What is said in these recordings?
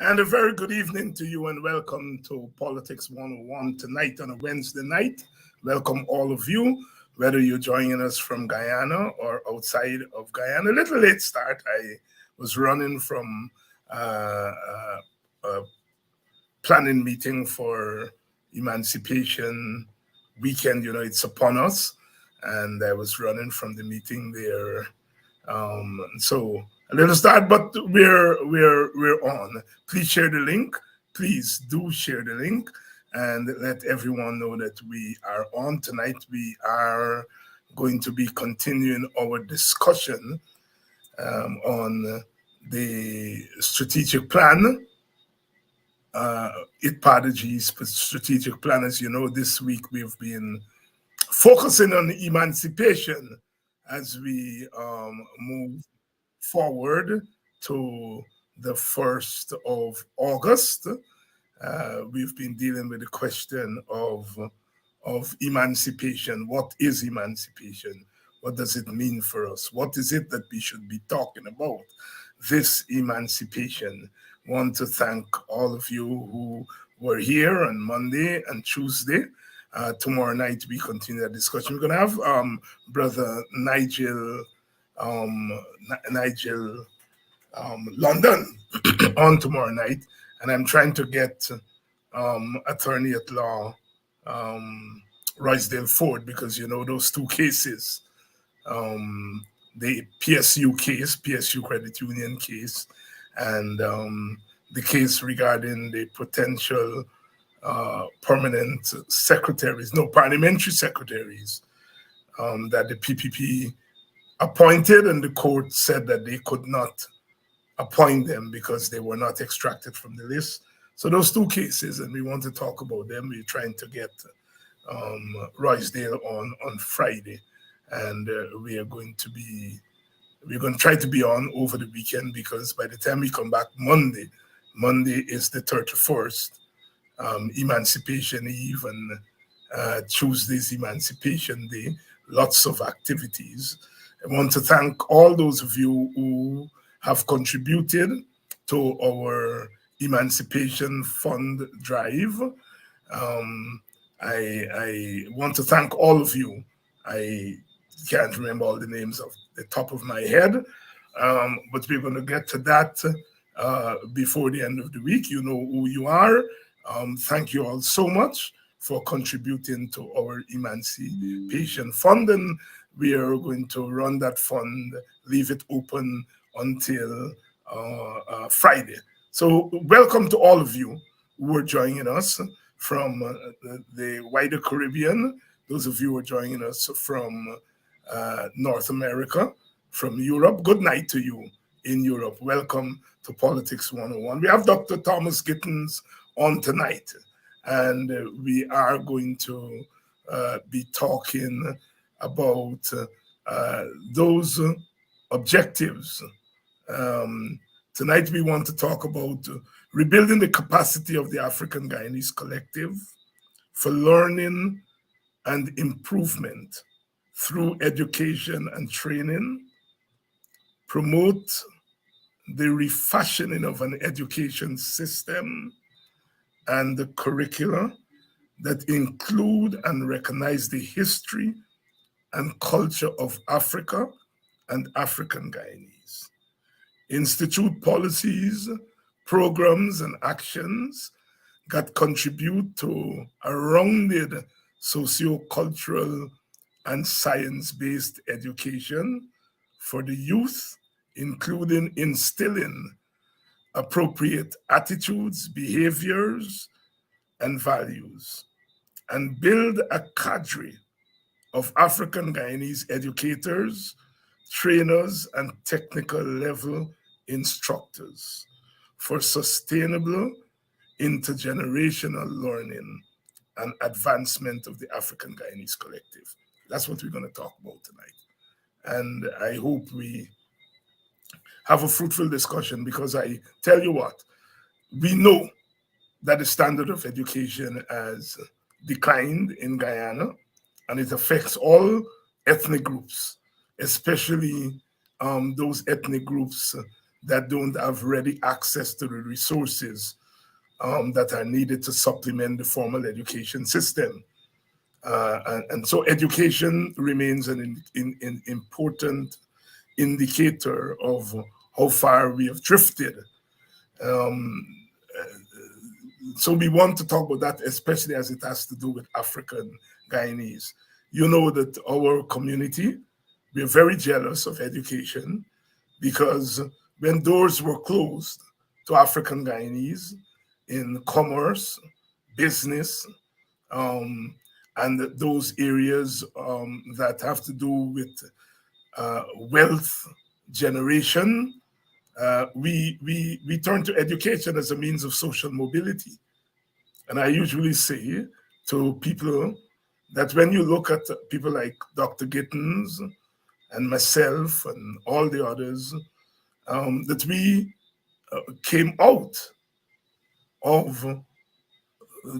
And a very good evening to you, and welcome to Politics 101 tonight on a Wednesday night. Welcome, all of you, whether you're joining us from Guyana or outside of Guyana. A little late start. I was running from a planning meeting for Emancipation Weekend. You know, it's upon us, and I was running from the meeting there. So a little start, but we're on. Please share the link. Please do share the link and let everyone know that we are on tonight. We are going to be continuing our discussion on the strategic plan. ITPADG's strategic plan. As you know, this week we've been focusing on emancipation as we move forward to the 1st of August. We've been dealing with the question of emancipation. What is emancipation? What does it mean for us? What is it that we should be talking about? This emancipation. Want to thank all of you who were here on Monday and Tuesday. Tomorrow night we continue the discussion. We're going to have Brother Nigel London on tomorrow night, and I'm trying to get attorney at law Roysdale Ford, because you know those two cases, the PSU case, PSU Credit Union case, and the case regarding the potential permanent secretaries, no, parliamentary secretaries that the PPP appointed, and the court said that they could not appoint them because they were not extracted from the list. So those two cases, and we want to talk about them. We're trying to get Roysdale on Friday, and we're going to try to be on over the weekend, because by the time we come back Monday is the 31st, Emancipation Eve, and Tuesday's Emancipation Day. Lots of activities. I want to thank all those of you who have contributed to our Emancipation Fund drive. I want to thank all of you. I can't remember all the names off the top of my head, but we're going to get to that before the end of the week. You know who you are. Thank you all so much for contributing to our Emancipation Fund, and we are going to run that fund, leave it open until Friday. So welcome to all of you who are joining us from the wider Caribbean, those of you who are joining us from North America, from Europe. Good night to you in Europe. Welcome to Politics 101. We have Dr. Thomas Gittens on tonight, and we are going to be talking about those objectives. Tonight we want to talk about rebuilding the capacity of the African Guyanese Collective for learning and improvement through education and training, promote the refashioning of an education system and the curricula that include and recognize the history and culture of Africa and African Guyanese. Institute policies, programs, and actions that contribute to a rounded socio-cultural and science-based education for the youth, including instilling appropriate attitudes, behaviors, and values, and build a cadre of African Guyanese educators, trainers, and technical level instructors for sustainable intergenerational learning and advancement of the African Guyanese Collective. That's what we're going to talk about tonight. And I hope we have a fruitful discussion, because I tell you what, we know that the standard of education has declined in Guyana, and it affects all ethnic groups, especially those ethnic groups that don't have ready access to the resources that are needed to supplement the formal education system. And so education remains an important indicator of how far we have drifted. Um, so we want to talk about that, especially as it has to do with African Guyanese. You know that our community, we're very jealous of education because when doors were closed to African Guyanese in commerce, business, um, and those areas that have to do with wealth generation, we turn to education as a means of social mobility. And I usually say to people that when you look at people like Dr. Gittens and myself and all the others, that we came out of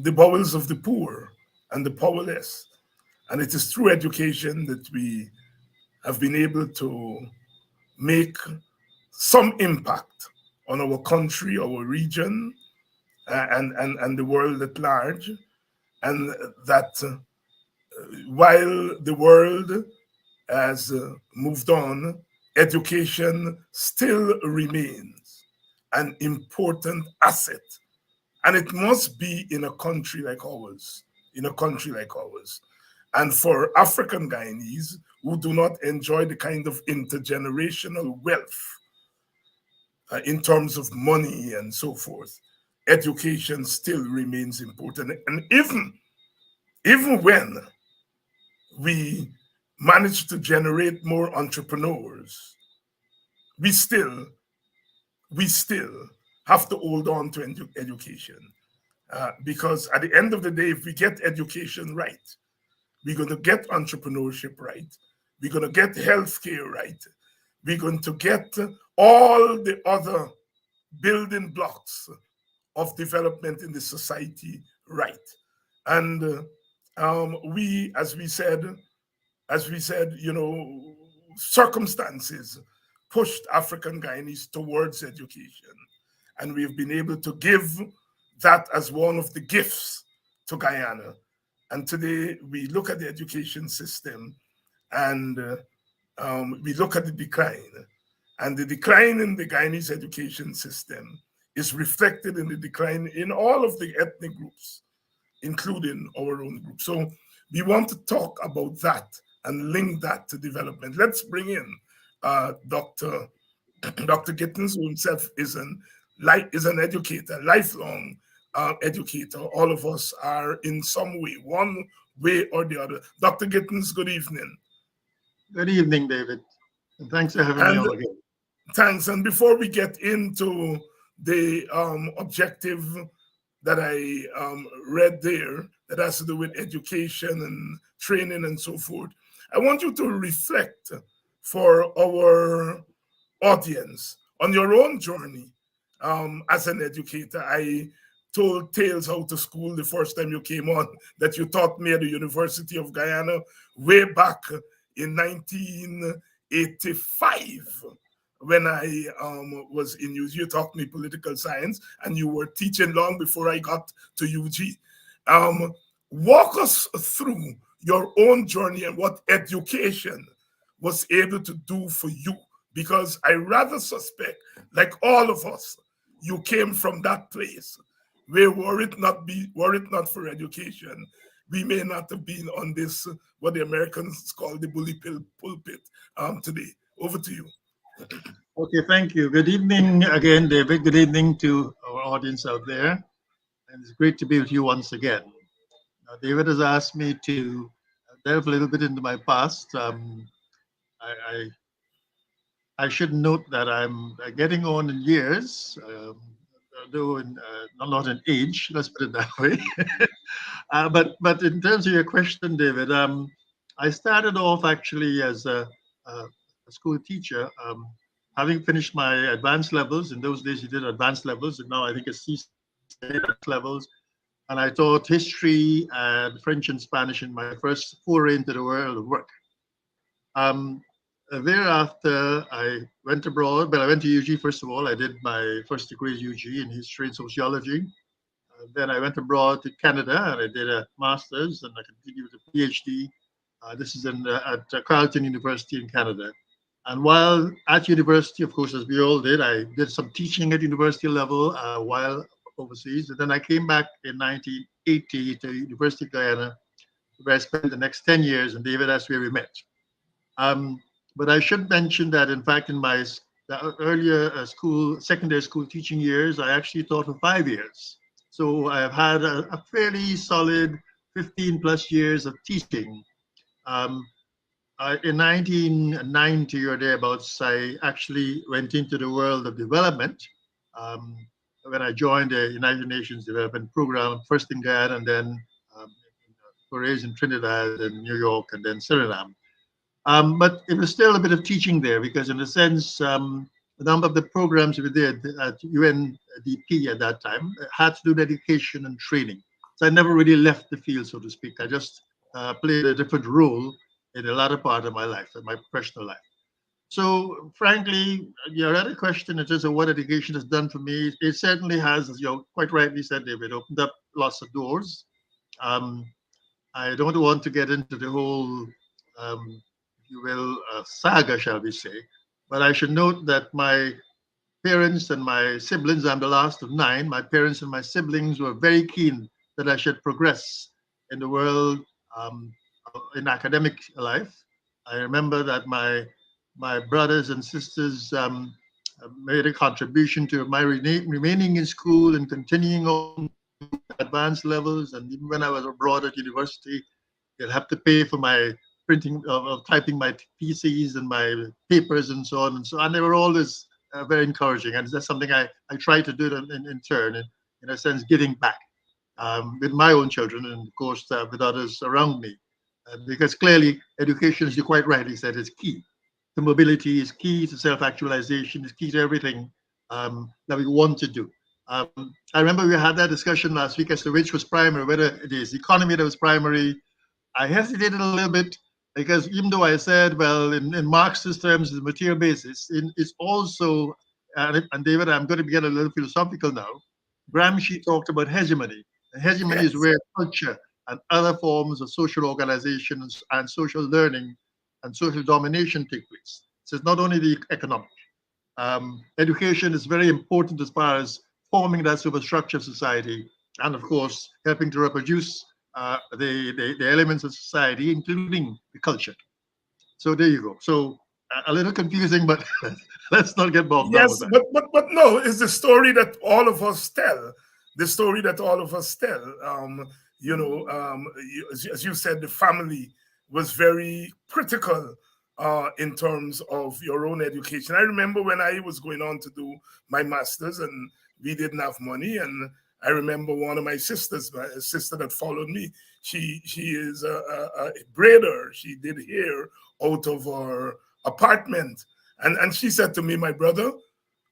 the bowels of the poor and the powerless. And it is through education that we have been able to make some impact on our country, our region, and the world at large. And that while the world has moved on, education still remains an important asset. And it must be in a country like ours, in a country like ours. And for African Guyanese who do not enjoy the kind of intergenerational wealth in terms of money and so forth, education still remains important. And even when we manage to generate more entrepreneurs, we still have to hold on to education. Because at the end of the day, if we get education right, we're going to get entrepreneurship right, we're going to get healthcare right, we're going to get all the other building blocks of development in the society right. And we, as we said, circumstances pushed African Guyanese towards education. And we've been able to give that as one of the gifts to Guyana. And today we look at the education system and we look at the decline. And the decline in the Guyanese education system is reflected in the decline in all of the ethnic groups, including our own group. So we want to talk about that and link that to development. Let's bring in Dr. Gittens, who himself is an educator, lifelong educator. All of us are in some way, one way or the other. Dr. Gittens, good evening. Good evening, David. And thanks for having me And on again. thanks. And before we get into the objective that I read there, that has to do with education and training and so forth, I want you to reflect for our audience on your own journey as an educator. I told tales out of school the first time you came on that you taught me at the University of Guyana way back in 1985 when I was in UG. You taught me political science and you were teaching long before I got to UG. Walk us through your own journey and what education was able to do for you, because I rather suspect, like all of us, you came from that place where were it not for education, we may not have been on this, what the Americans call the bully pulpit today. Over to you. Okay, thank you. Good evening again, David. Good evening to our audience out there. And it's great to be with you once again. Now, David has asked me to delve a little bit into my past. I, I should note that I'm getting on in years, though not in age, let's put it that way. But in terms of your question, David, I started off actually as a school teacher, having finished my advanced levels. In those days, you did advanced levels, and now I think it's advanced levels. And I taught history and French and Spanish in my first foray into the world of work. Um, Thereafter, I went abroad, but I went to UG first of all. I did my first degree at UG in history and sociology. Then I went abroad to Canada and I did a master's and I continued with a PhD. This is at Carleton University in Canada. And while at university, of course, as we all did, I did some teaching at university level while overseas. And then I came back in 1980 to University of Guyana, where I spent the next 10 years, and David, that's where we met. Um, but I should mention that, in fact, in my earlier secondary school teaching years, I actually taught for 5 years. So I have had a fairly solid 15 plus years of teaching. Um, in 1990 or thereabouts, I actually went into the world of development um, when I joined the United Nations Development Program, first in Guyana and then forays in Trinidad and New York and then Suriname. But it was still a bit of teaching there because, in a sense, a number of the programs we did at UNDP at that time had to do with education and training. So I never really left the field, so to speak. I just played a different role in the latter part of my life, in my professional life. So, frankly, your other question in terms of what education has done for me, it certainly has, as you quite rightly said, David, opened up lots of doors. Um, I don't want to get into the whole, if you will, saga, shall we say, but I should note that my parents and my siblings, I'm the last of nine, my parents and my siblings were very keen that I should progress in the world um, in academic life. I remember that my brothers and sisters made a contribution to my remaining in school and continuing on advanced levels. And even when I was abroad at university, they'll have to pay for my printing of typing my theses and my papers and so on and so on. They were always very encouraging, and that's something I try to do in turn, in a sense, giving back with my own children and of course with others around me, because clearly education, as you quite rightly said, is key. The mobility is key to self-actualization, is key to everything that we want to do. I remember we had that discussion last week as to which was primary, whether it is economy that was primary. I hesitated a little bit because even though I said, well, in Marxist terms, the material basis, it's also, and David, I'm going to get a little philosophical now. Gramsci talked about hegemony. And hegemony is Yes. where culture and other forms of social organization and social learning and social domination take place. So it's not only the economic. Education is very important as far as forming that superstructure of society and, of course, helping to reproduce the elements of society, including the culture. So there you go. So a little confusing, but let's not get bogged down with Yes, that. but no, it's the story that all of us tell. The story that all of us tell. As you said, the family was very critical in terms of your own education. I remember when I was going on to do my masters, and we didn't have money, and I remember one of my sisters, my sister that followed me. She is a braider. She did hair out of her apartment, and she said to me, my brother,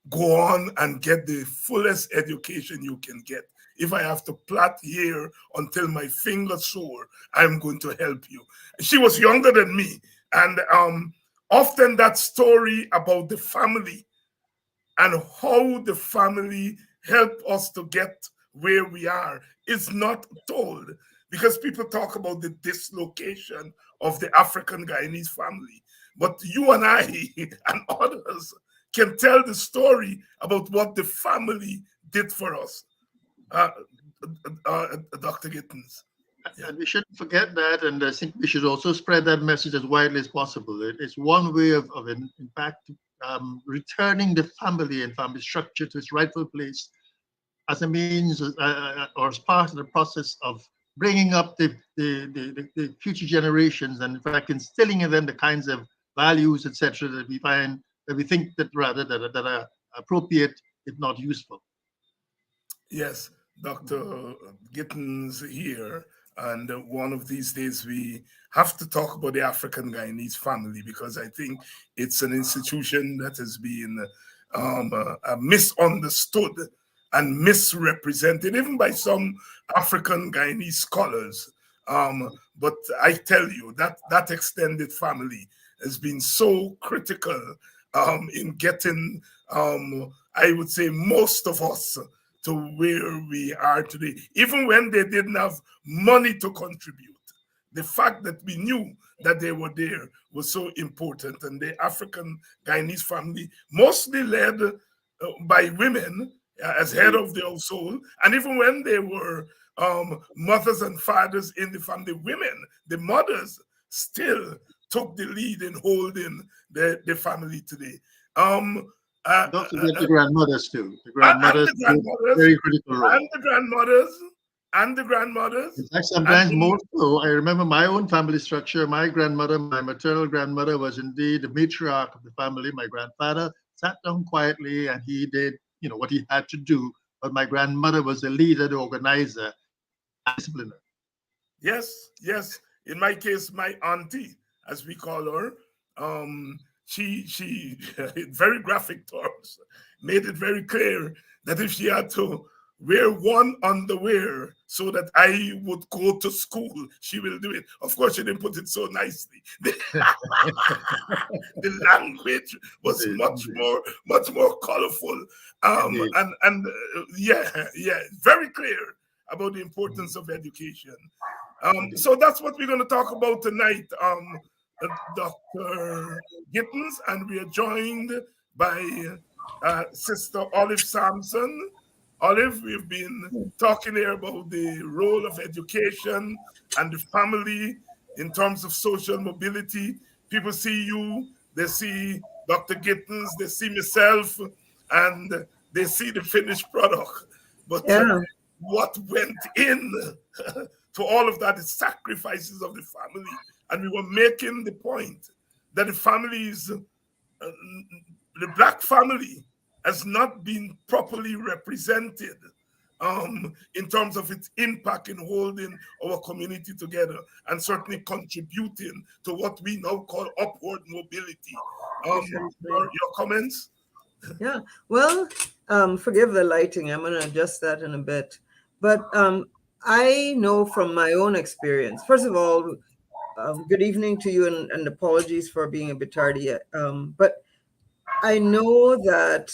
go on and get the fullest education you can get. If I have to plait here until my fingers sore, I'm going to help you. She was younger than me. And often that story about the family and how the family helped us to get where we are is not told, because people talk about the dislocation of the African Guyanese family. But you and I and others can tell the story about what the family did for us, uh, Dr. Gittens. Yeah. And we shouldn't forget that, and I think we should also spread that message as widely as possible. It's one way of in fact, returning the family and family structure to its rightful place as a means or as part of the process of bringing up the future generations and in fact instilling in them the kinds of values, etc., that we find that we think that rather that are appropriate if not useful. Yes, Dr. Gittens here. And one of these days we have to talk about the African Guyanese family, because I think it's an institution that has been misunderstood and misrepresented, even by some African Guyanese scholars. But I tell you that that extended family, has been so critical in getting, I would say, most of us to where we are today. Even when they didn't have money to contribute, the fact that we knew that they were there was so important. And the African Guyanese family, mostly led by women as head of the household, and even when they were mothers and fathers in the family, women, the mothers, still took the lead in holding the family today. Don't forget the grandmothers too. The And grandmothers the played a grandmothers, very critical role. and the grandmothers, and the grandmothers, In fact, and sometimes more so. I remember my own family structure. My grandmother, my maternal grandmother, was indeed the matriarch of the family. My grandfather sat down quietly and he did, what he had to do. But my grandmother was the leader, the organizer, and discipliner. yes, yes. In my case, my auntie, as we call her, she in very graphic terms made it very clear that if she had to wear one underwear so that I would go to school, she will do it. Of course, she didn't put it so nicely. The language was Indeed, much more colorful, indeed. yeah, very clear about the importance of education. Indeed. So that's what we're going to talk about tonight, Dr. Gittens, and we are joined by Sister Olive Sampson. Olive, we've been talking here about the role of education and the family in terms of social mobility. People see you, they see Dr. Gittens, they see myself, and they see the finished product. But Yeah. what went in to all of that is sacrifices of the family. And we were making the point that the families, the Black family, has not been properly represented in terms of its impact in holding our community together and certainly contributing to what we now call upward mobility. Your comments? Yeah. Well, forgive the lighting. I'm going to adjust that in a bit. But I know from my own experience, first of all, good evening to you and apologies for being a bit tardy. But I know that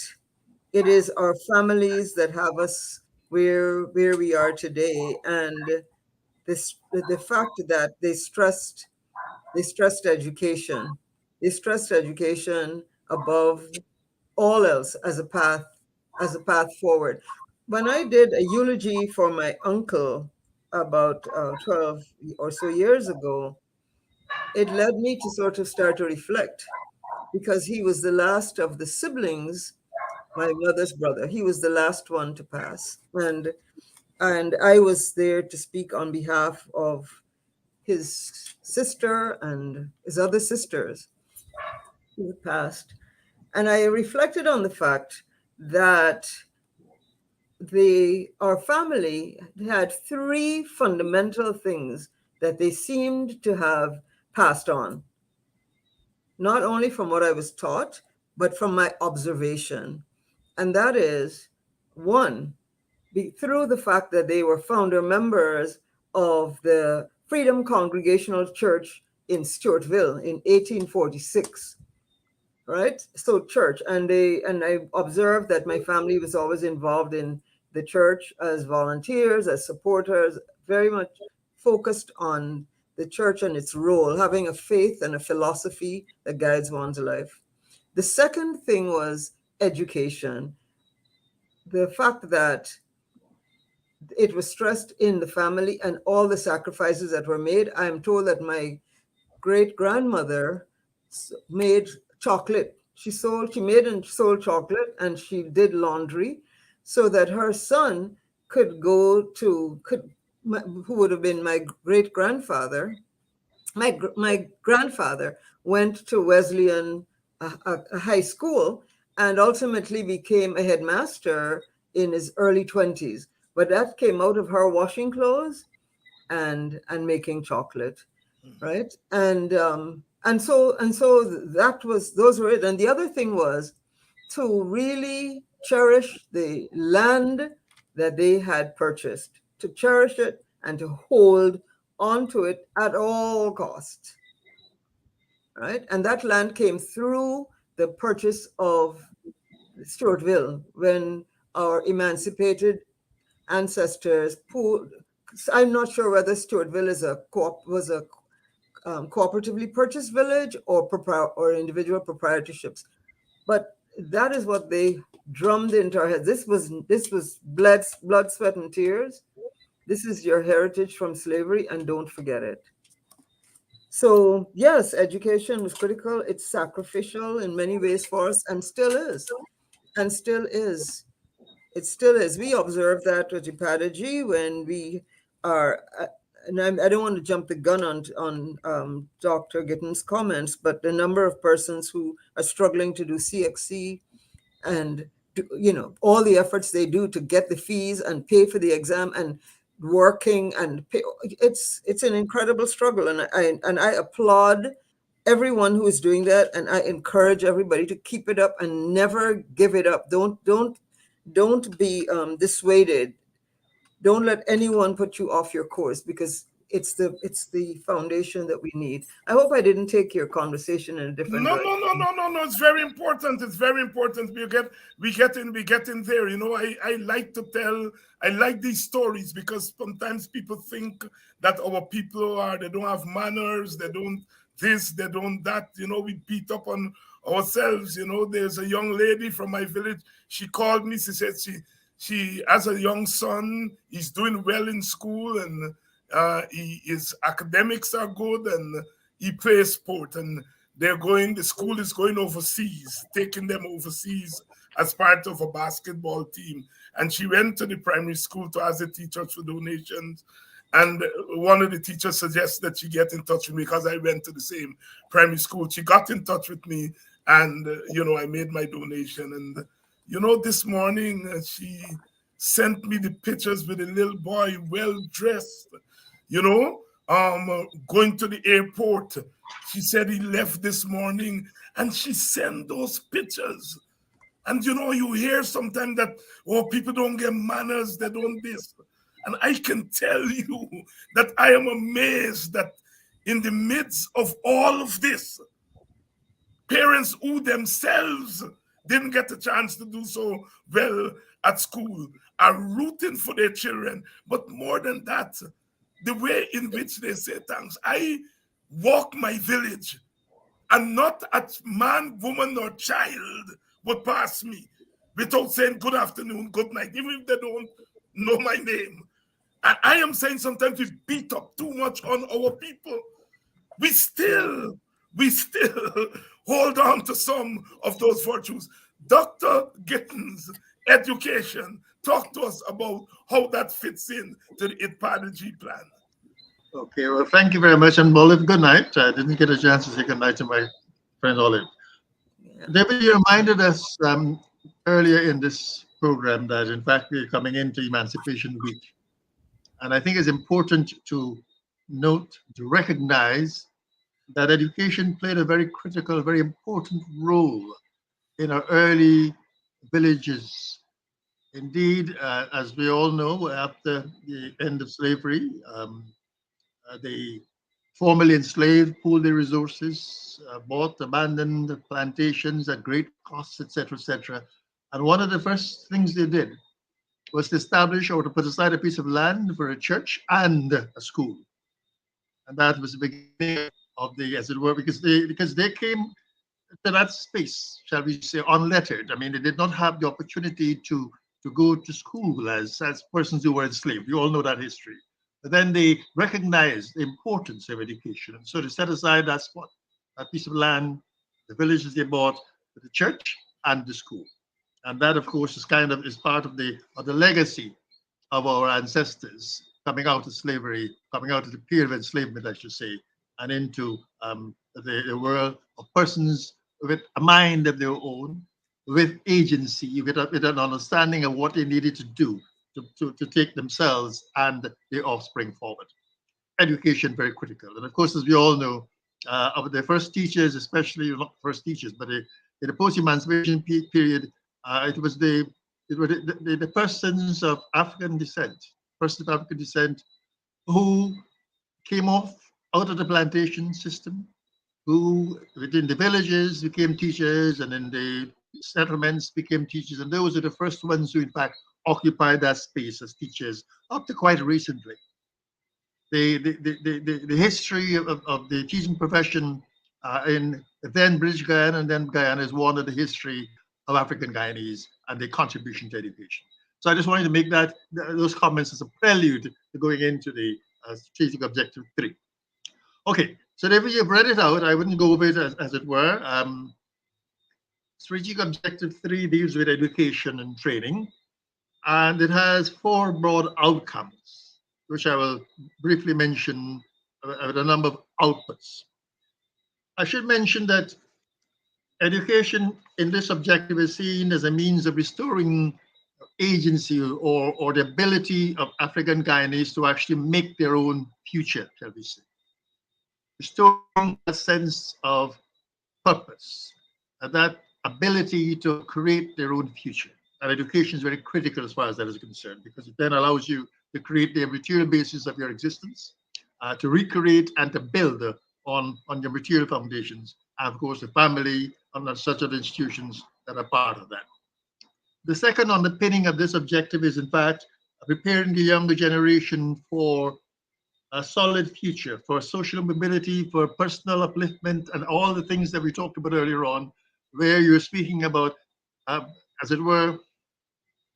it is our families that have us where we are today. And the fact that they stressed education. They stressed education above all else as a path forward. When I did a eulogy for my uncle about 12 or so years ago, it led me to sort of start to reflect because he was the last of the siblings, my mother's brother. He was the last one to pass. And I was there to speak on behalf of his sister and his other sisters who had passed. And I reflected on the fact that our family had three fundamental things that they seemed to have passed on, not only from what I was taught, but from my observation. And that is one, through the fact that they were founder members of the Freedom Congregational Church in Stewartville in 1846. Right? So church, and I observed that my family was always involved in the church as volunteers, as supporters, very much focused on the church and its role, having a faith and a philosophy that guides one's life. The second thing was education. The fact that it was stressed in the family and all the sacrifices that were made. I am told that my great grandmother made chocolate. She made and sold chocolate, and she did laundry so that her son could go to, who would have been my great grandfather. My grandfather went to Wesleyan a high school and ultimately became a headmaster in his early 20s. But that came out of her washing clothes and making chocolate, right? And so those were it. And the other thing was to really cherish the land that they had purchased, to cherish it and to hold onto it at all costs. right? And that land came through the purchase of Stuartville when our emancipated ancestors pooled. I'm not sure whether Stuartville was a cooperatively purchased village or individual proprietorships, but that is what they drummed into our heads. This was blood, sweat, and tears. This is your heritage from slavery, and don't forget it. So yes, education was critical. It's sacrificial in many ways for us, and still is, and still is. It still is. We observe that with Ipadaji when we are, and I don't want to jump the gun on Dr. Gittens' comments, but the number of persons who are struggling to do CXC and all the efforts they do to get the fees and pay for the exam and working and pay, it's an incredible struggle, and I applaud everyone who is doing that, and I encourage everybody to keep it up and never give it up. Don't be dissuaded. Don't let anyone put you off your course, because it's the foundation that we need. I hope I didn't take your conversation in a different No, direction. no, no, no, no, no. It's very important. It's very important. We get in there. I like to tell. I like these stories because sometimes people think that our people they don't have manners. They don't this. They don't that. We beat up on ourselves. There's a young lady from my village. She called me. She said she has a young son. He's doing well in school and his academics are good and he plays sport and the school is going overseas, taking them overseas as part of a basketball team. And she went to the primary school to ask the teachers for donations. And one of the teachers suggested that she get in touch with me because I went to the same primary school. She got in touch with me and, I made my donation. And, this morning she sent me the pictures with a little boy well dressed, going to the airport. She said he left this morning and she sent those pictures. And you hear sometimes that, people don't get manners, they don't this. And I can tell you that I am amazed that in the midst of all of this, parents who themselves didn't get a chance to do so well at school are rooting for their children. But more than that, the way in which they say thanks. I walk my village and not a man, woman, or child would pass me without saying good afternoon, good night, even if they don't know my name. And I am saying sometimes we beat up too much on our people. We still hold on to some of those virtues. Dr. Gittens, education, talk to us about how that fits in to the Ipadaji plan. Okay, well, thank you very much. And Olive, good night. I didn't get a chance to say good night to my friend Olive. Yeah. David, you reminded us earlier in this program that, in fact, we're coming into Emancipation Week. And I think it's important to note, to recognize that education played a very critical, very important role in our early villages. Indeed, as we all know, after the end of slavery, the formerly enslaved pooled their resources, bought abandoned plantations at great costs, etc., etc. And one of the first things they did was to establish or to put aside a piece of land for a church and a school. And that was the beginning of the, as it were, because they came to that space, shall we say, unlettered. I mean, they did not have the opportunity to go to school as persons who were enslaved. You all know that history. But then they recognized the importance of education. And so they set aside that spot, that piece of land, the villages they bought, for the church and the school. And that, of course, is part of the legacy of our ancestors coming out of slavery, coming out of the period of enslavement, I should say, and into the world of persons with a mind of their own, with agency, with an understanding of what they needed to do to take themselves and their offspring forward. Education, very critical. And of course, as we all know, of the first teachers, especially not first teachers, but in the post-emancipation period, it was the persons of African descent, who came out of the plantation system, who within the villages became teachers and in the settlements became teachers. And those are the first ones who, in fact, occupied that space as teachers up to quite recently. The history of the teaching profession in then British Guyana and then Guyana is one of the history of African Guyanese and their contribution to education. So I just wanted to make those comments as a prelude to going into the strategic objective 3. Okay, so if you've read it out, I wouldn't go over it as it were. Strategic objective 3 deals with education and training, and it has 4 broad outcomes, which I will briefly mention with a number of outputs. I should mention that education in this objective is seen as a means of restoring agency or the ability of African Guyanese to actually make their own future, shall we say. Restoring a sense of purpose, and that ability to create their own future. And education is very critical as far as that is concerned, because it then allows you to create the material basis of your existence, to recreate and to build on your material foundations, and of course the family and such other institutions that are part of that. The second underpinning of this objective is, in fact, preparing the younger generation for a solid future, for social mobility, for personal upliftment, and all the things that we talked about earlier on, where you're speaking about, as it were,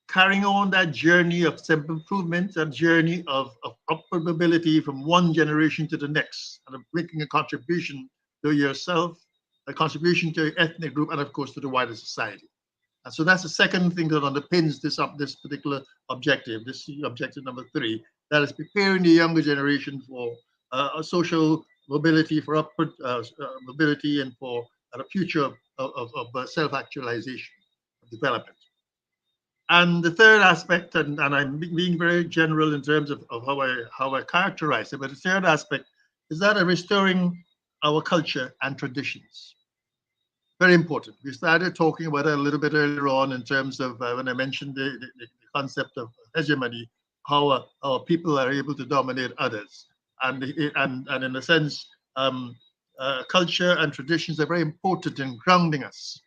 carrying on that journey of self-improvement, that journey of upward mobility from one generation to the next, and of making a contribution to yourself, a contribution to your ethnic group, and of course to the wider society. And so that's the second thing that underpins this particular objective, this objective number 3, that is preparing the younger generation for a social mobility, for upward mobility, and for a future of self-actualization, of development. And the third aspect, and I'm being very general in terms of how I characterize it, but the third aspect is that of restoring our culture and traditions. Very important. We started talking about it a little bit earlier on in terms of when I mentioned the concept of hegemony, how our people are able to dominate others. And in a sense, culture and traditions are very important in grounding us,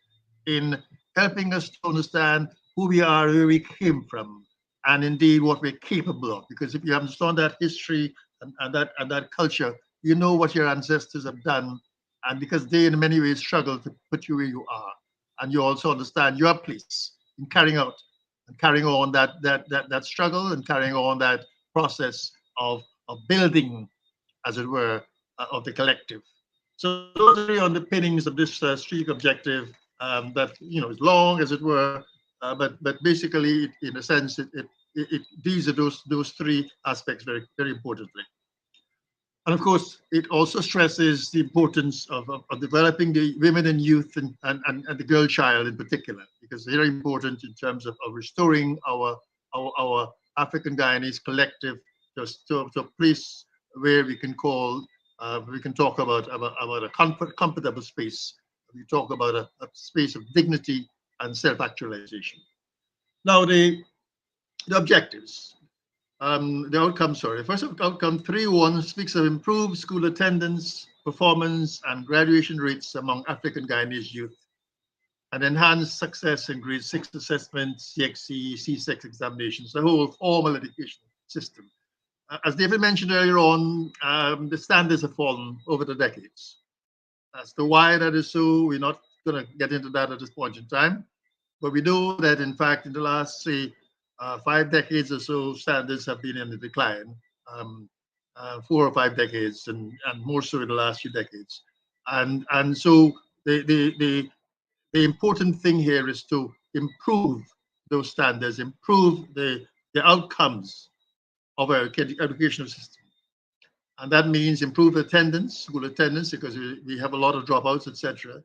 in helping us to understand who we are, where we came from, and indeed what we're capable of. Because if you understand that history and that culture, you know what your ancestors have done, and because they in many ways struggle to put you where you are, and you also understand your place in carrying out and carrying on that struggle and carrying on that process of building, as it were, of the collective. So those are the underpinnings of this strategic objective that is long, as it were, but basically, in a sense, these are those 3 aspects very, very importantly. And of course, it also stresses the importance of developing the women and youth and the girl child in particular, because they're important in terms of restoring our African Guyanese collective to a place where we can talk about a comfortable space. We talk about a space of dignity and self-actualization. Now, the objectives. The outcome, sorry. First outcome 3.1 speaks of improved school attendance, performance, and graduation rates among African Guyanese youth, and enhanced success in grade 6 assessments, CXC, C6 examinations, the whole formal education system. As David mentioned earlier on, the standards have fallen over the decades. As to why that is so, we're not going to get into that at this point in time, but we know that in fact in the last, say, 5 decades or so, standards have been in the decline, 4 or 5 decades, and more so in the last few decades. And so the important thing here is to improve those standards, improve the outcomes of our educational system. And that means improve attendance, school attendance, because we have a lot of dropouts, etc.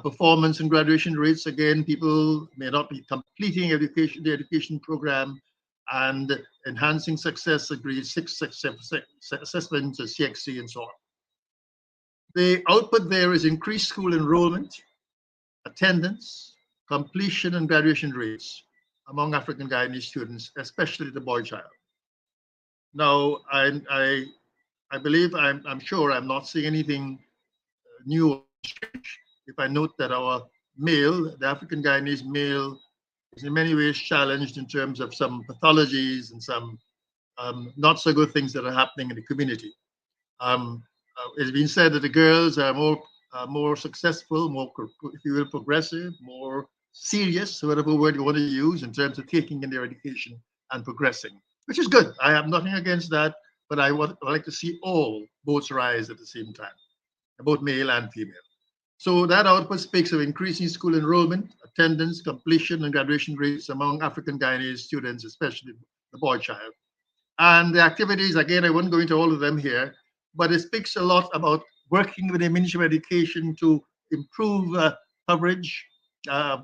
Performance and graduation rates, again, people may not be completing the education program, and enhancing success at grade 6 assessments, CXC, and so on. The output there is increased school enrollment, attendance, completion, and graduation rates among African Guyanese students, especially the boy child. Now, I believe, I'm sure I'm not seeing anything new or strange if I note that our male, the African Guyanese male, is in many ways challenged in terms of some pathologies and some not so good things that are happening in the community. It's been said that the girls are more successful, more, if you will, progressive, more serious, whatever word you want to use, in terms of taking in their education and progressing, which is good. I have nothing against that, but I like to see all boats rise at the same time, both male and female. So that output speaks of increasing school enrollment, attendance, completion, and graduation rates among African Guyanese students, especially the boy child. And the activities, again, I won't go into all of them here, but it speaks a lot about working with the Ministry of Education to improve coverage.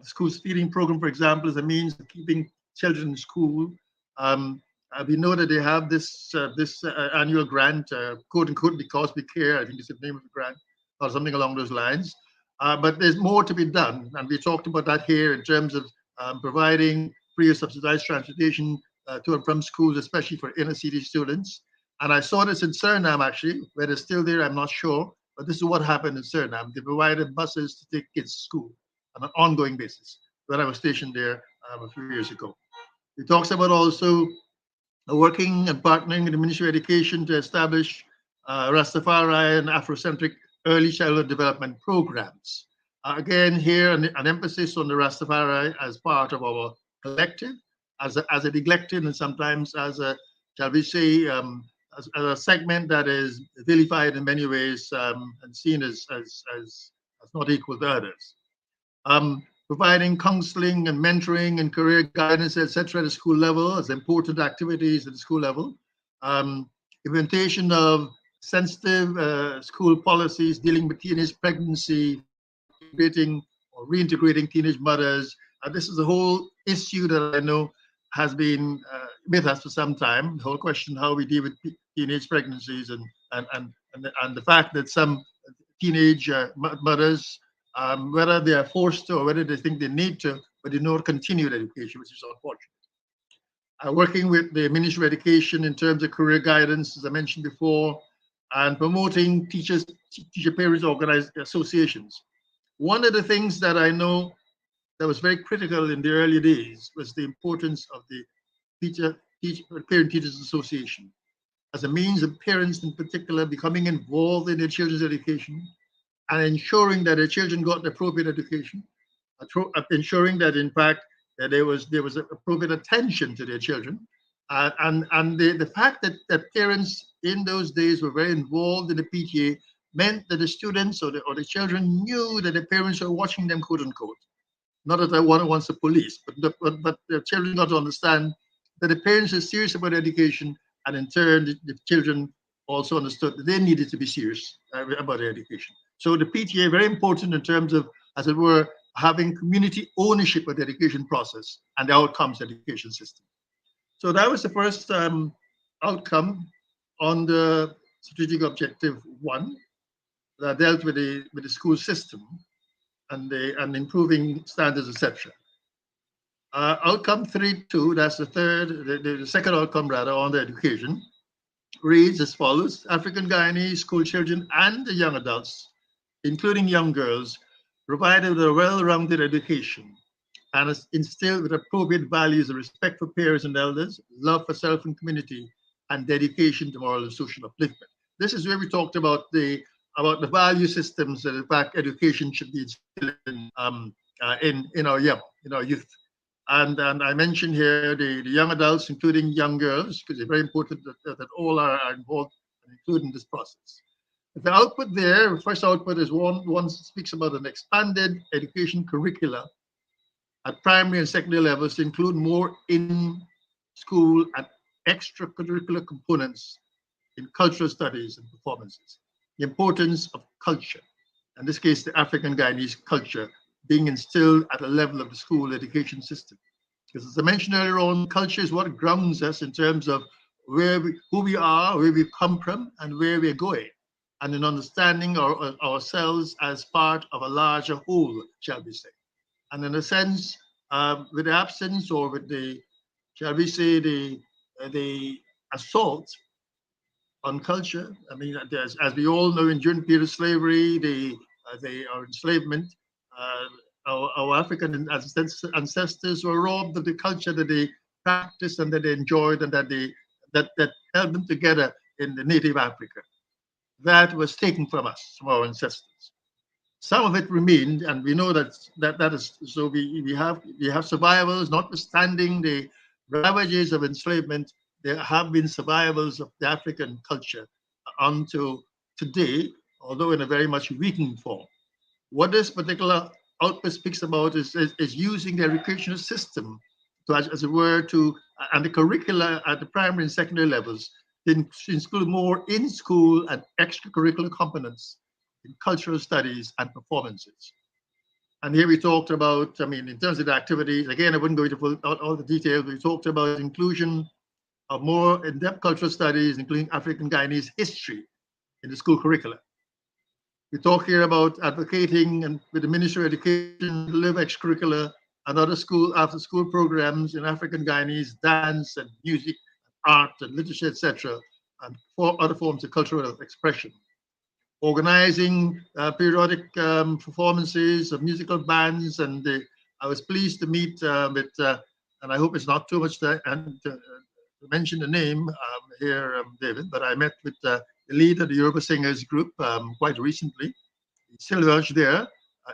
School's feeding program, for example, is a means of keeping children in school. We know that they have this annual grant, quote unquote, because we care. I think it's the name of the grant, or something along those lines. But there's more to be done, and we talked about that here in terms of providing free or subsidized transportation to and from schools, especially for inner city students. And I saw this in Suriname, actually. Whether it's still there, I'm not sure. But this is what happened in Suriname. They provided buses to take kids to school on an ongoing basis when I was stationed there a few years ago. It talks about also working and partnering with the Ministry of Education to establish Rastafari and Afrocentric early childhood development programs. Again, here an emphasis on the Rastafari as part of our collective, as a neglected and sometimes as a, shall we say, as a segment that is vilified in many ways and seen as not equal to others. Providing counseling and mentoring and career guidance, etc., at the school level as important activities at the school level. Implementation of sensitive school policies dealing with teenage pregnancy, integrating or reintegrating teenage mothers. This is a whole issue that I know has been with us for some time. The whole question how we deal with teenage pregnancies and the fact that some teenage mothers, whether they are forced to or whether they think they need to, but they don't continue education, which is unfortunate. Working with the Ministry of Education in terms of career guidance, as I mentioned before, and promoting teacher parents organized associations. One of the things that I know that was very critical in the early days was the importance of the Parent Teachers Association as a means of parents in particular becoming involved in their children's education and ensuring that their children got the appropriate education, ensuring that in fact that there was appropriate attention to their children, and the fact that parents in those days were very involved in the PTA meant that the students or the children knew that the parents were watching them, quote unquote. Not that I wants the police, but the children got to understand that the parents are serious about education, and in turn, the children also understood that they needed to be serious about their education. So the PTA very important in terms of, as it were, having community ownership of the education process and the outcomes of the education system. So that was the first outcome on the strategic objective 1 that dealt with the school system and improving standards, etc. Outcome 3.2, that's the second outcome rather on the education, reads as follows: African Guyanese school children and the young adults, including young girls, provided with a well-rounded education and is instilled with appropriate values of respect for parents and elders, love for self and community, and dedication to moral and social upliftment. This is where we talked about the value systems that in fact education should be instilled in our youth. And I mentioned here the young adults, including young girls, because it's very important that all are involved and included in this process. The output there, first output is one speaks about an expanded education curricula at primary and secondary levels to include more in-school and extracurricular components in cultural studies and performances. The importance of culture, in this case, the African Guyanese culture, being instilled at a level of the school education system. Because as I mentioned earlier on, culture is what grounds us in terms of who we are, where we've come from, and where we're going, and in understanding ourselves as part of a larger whole, shall we say. And in a sense, with the absence or with the, shall we say, the assault on culture. I mean, as we all know, during the period of slavery, our enslavement, our African ancestors were robbed of the culture that they practiced and that they enjoyed and that held them together in the native Africa. That was taken from us, from our ancestors. Some of it remained, and we know that is so. We have survivals, notwithstanding the ravages of enslavement. There have been survivals of the African culture until today, although in a very much weakened form. What this particular output speaks about is using the educational system to, as it were, and the curricula at the primary and secondary levels to include more in-school and extracurricular components in cultural studies and performances. And here we talked about, I mean, in terms of the activities, again, I wouldn't go into all the details. We talked about inclusion of more in-depth cultural studies, including African Guyanese history in the school curricula. We talk here about advocating and with the Ministry of Education, live extracurricular and other after school programs in African Guyanese, dance and music, art and literature, etc., and for other forms of cultural expression. Organizing periodic performances of musical bands, and I was pleased to meet with, and I hope it's not too much to mention the name here, David, but I met with the lead of the Yoruba Singers group quite recently. He's still there,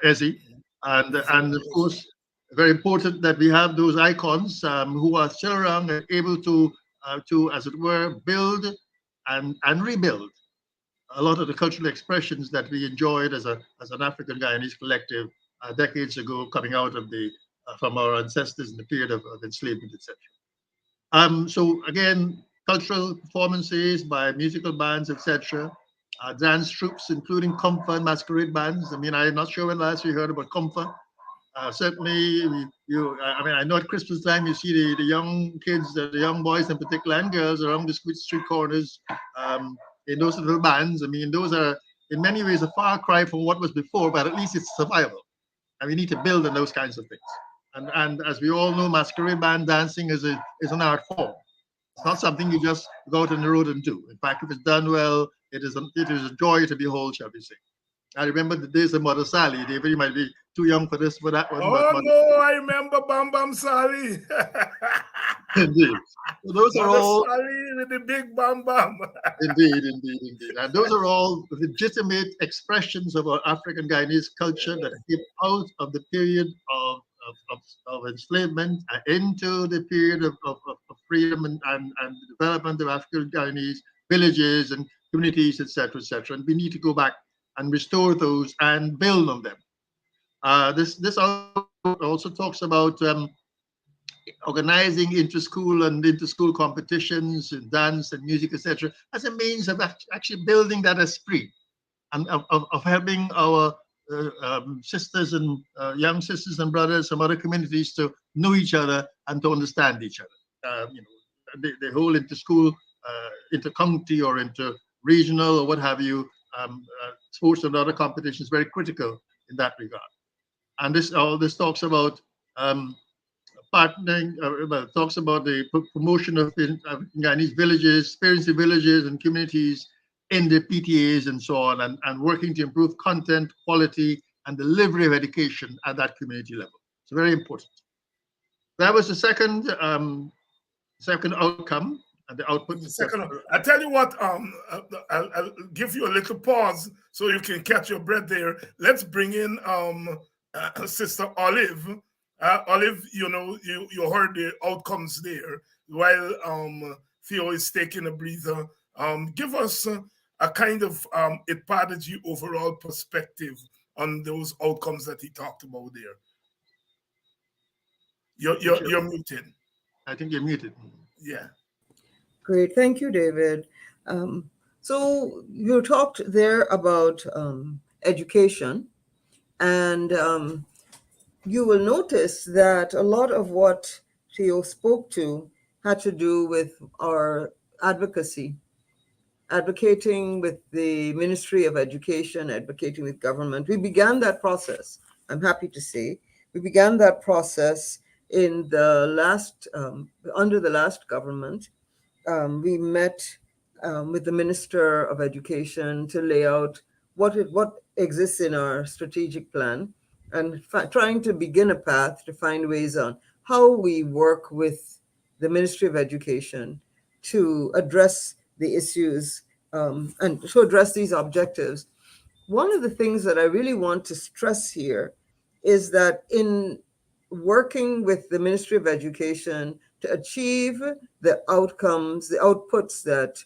Ezzy, and of course, very important that we have those icons who are still around and able to, as it were, build and rebuild a lot of the cultural expressions that we enjoyed as an African Guyanese collective decades ago, coming out of from our ancestors in the period of enslavement, etc. So again, cultural performances by musical bands, etc. Dance troupes, including compa and masquerade bands. I mean, I'm not sure when last we heard about compa. Certainly, I know at Christmas time you see the young kids, the young boys in particular, and girls around the street corners in those little bands. I mean, those are in many ways a far cry from what was before, but at least it's survival. And we need to build on those kinds of things. And as we all know, masquerade band dancing is an art form. It's not something you just go out on the road and do. In fact, if it's done well, it is a joy to behold, shall we say. I remember the days of Mother Sally. David, you might be too young for that one. Oh, no, I remember Bam Bam Sally. Indeed. So those are all Sally with the big Bam Bam. Indeed. And those are all legitimate expressions of our African Guyanese culture that came out of the period of enslavement into the period of freedom and development of African Guyanese villages and communities, etc., etc. And we need to go back and restore those and build on them. This also talks about organizing inter-school and inter-school competitions in dance and music, etc., as a means of actually building that esprit and of helping our sisters and young sisters and brothers from other communities to know each other and to understand each other. The whole inter-school, inter-county or inter-regional or what have you, sports and other competitions very critical in that regard. And all this talks about partnering, talks about the promotion of Guyanese villages, experiencing villages and communities in the PTAs and so on, and working to improve content, quality, and delivery of education at that community level. It's very important. That was the second outcome and the output. The second, I tell you what, I'll give you a little pause so you can catch your breath there. Let's bring in Sister Olive. Olive, you heard the outcomes there while Theo is taking a breather. Give us a kind of Ipadaji overall perspective on those outcomes that he talked about there. You're muted. I think you're muted. Yeah. Great. Thank you, David. So you talked there about education, and you will notice that a lot of what Theo spoke to had to do with our advocacy, advocating with the Ministry of Education, advocating with government. We began that process, I'm happy to say. We began that process in the last, under the last government. We met with the Minister of Education to lay out what exists in our strategic plan, and trying to begin a path to find ways on how we work with the Ministry of Education to address the issues and to address these objectives. One of the things that I really want to stress here is that in working with the Ministry of Education to achieve the outcomes, the outputs that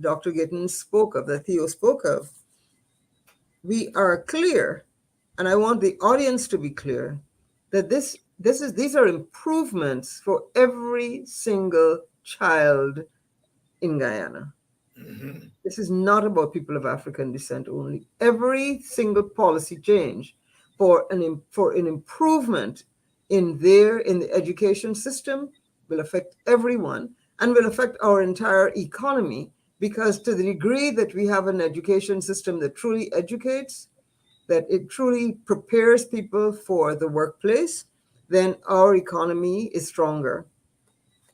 Dr. Gittens spoke of, that Theo spoke of, we are clear, and I want the audience to be clear, that these are improvements for every single child in Guyana. Mhm. This is not about people of African descent only. Every single policy change for an improvement in the education system will affect everyone and will affect our entire economy, because to the degree that we have an education system that truly educates, that it truly prepares people for the workplace, then our economy is stronger.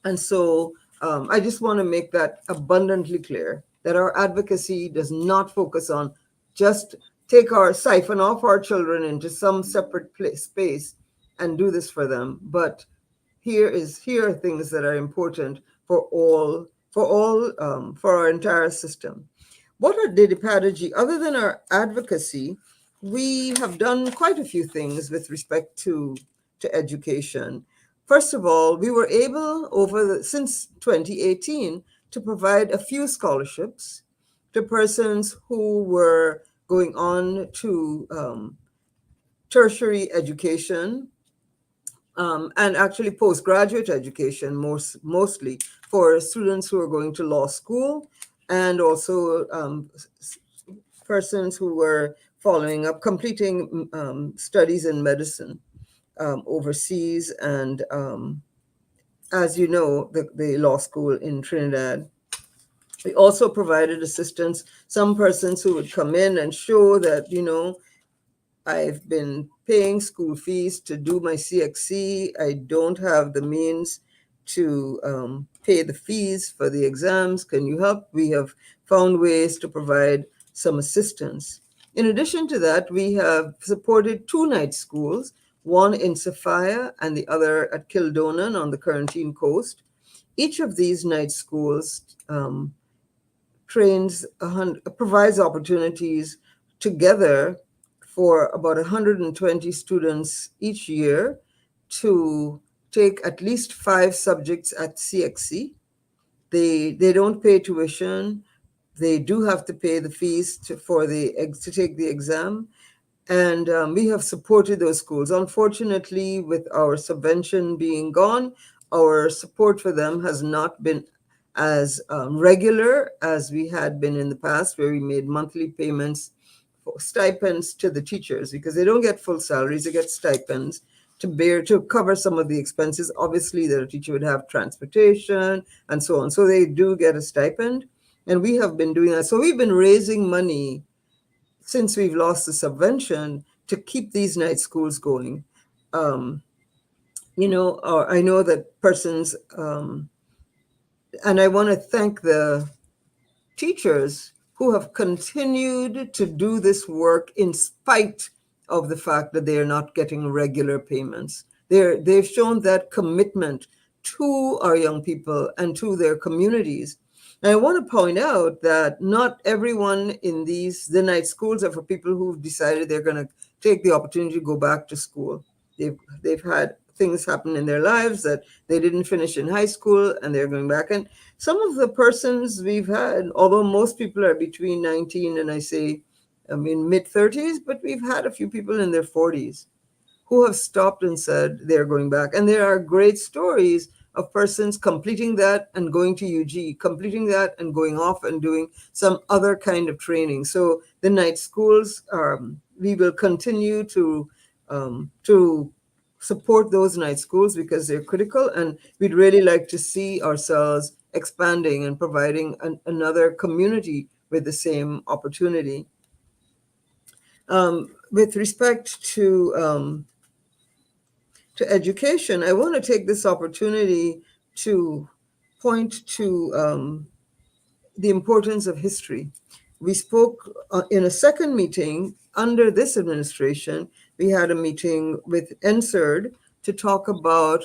And so I just want to make that abundantly clear, that our advocacy does not focus on just siphon off our children into some separate space and do this for them. But here are things that are important for our entire system. What are Dedipadaji? Other than our advocacy, we have done quite a few things with respect to education. First of all, we were able since 2018 to provide a few scholarships to persons who were going on to tertiary education, and actually postgraduate education, mostly for students who are going to law school, and also persons who were following up, completing studies in medicine overseas, and as you know, the law school in Trinidad. We also provided assistance, some persons who would come in and show that, I've been paying school fees to do my CXC. I don't have the means to pay the fees for the exams. Can you help? We have found ways to provide some assistance. In addition to that, we have supported 2 night schools, one in Sophia and the other at Kildonan on the Corentyne coast. Each of these night schools provides opportunities together for about 120 students each year to take at least 5 subjects at CXC. They don't pay tuition. They do have to pay the fees to take the exam. And we have supported those schools. Unfortunately, with our subvention being gone, our support for them has not been as regular as we had been in the past, where we made monthly payments for stipends to the teachers, because they don't get full salaries, they get stipends to cover some of the expenses, obviously, that a teacher would have, transportation and so on. So they do get a stipend, and we have been doing that. So we've been raising money since we've lost the subvention to keep these night schools going. I know that persons, and I want to thank the teachers who have continued to do this work in spite of the fact that they are not getting regular payments. They've shown that commitment to our young people and to their communities. And I want to point out that not everyone in the night schools are for people who've decided they're going to take the opportunity to go back to school. They've had things happen in their lives that they didn't finish in high school, and they're going back. And some of the persons we've had, although most people are between 19 and mid-30s, but we've had a few people in their 40s who have stopped and said they're going back. And there are great stories of persons completing that and going to UG, completing that and going off and doing some other kind of training. So the night schools, we will continue to support those night schools because they're critical, and we'd really like to see ourselves expanding and providing another community with the same opportunity. With respect to education, I want to take this opportunity to point to the importance of history. We spoke in a second meeting under this administration. We had a meeting with NSERD to talk about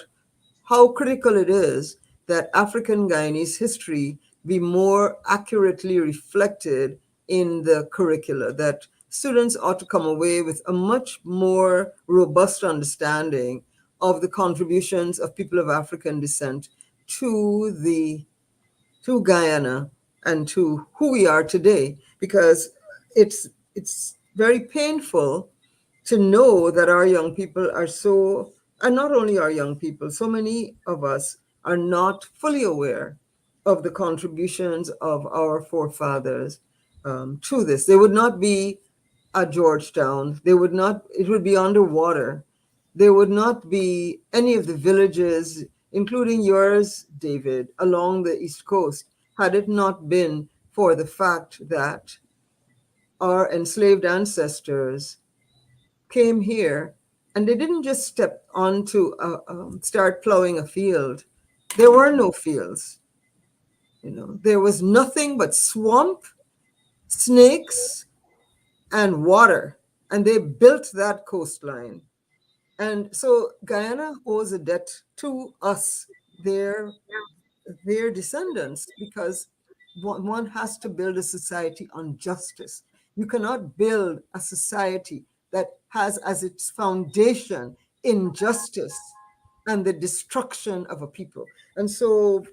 how critical it is that African Guyanese history be more accurately reflected in the curricula, that students ought to come away with a much more robust understanding of the contributions of people of African descent to Guyana and to who we are today, because it's very painful to know that our young people are so, and not only our young people, so many of us are not fully aware of the contributions of our forefathers to this. They would not be at Georgetown. They would not, it would be underwater. There would not be any of the villages, including yours, David, along the East Coast, had it not been for the fact that our enslaved ancestors came here and they didn't just step on to start plowing a field. There were no fields. There was nothing but swamp, snakes, and water. And they built that coastline. And so Guyana owes a debt to us, their descendants, because one has to build a society on justice. You cannot build a society that has as its foundation injustice and the destruction of a people. And so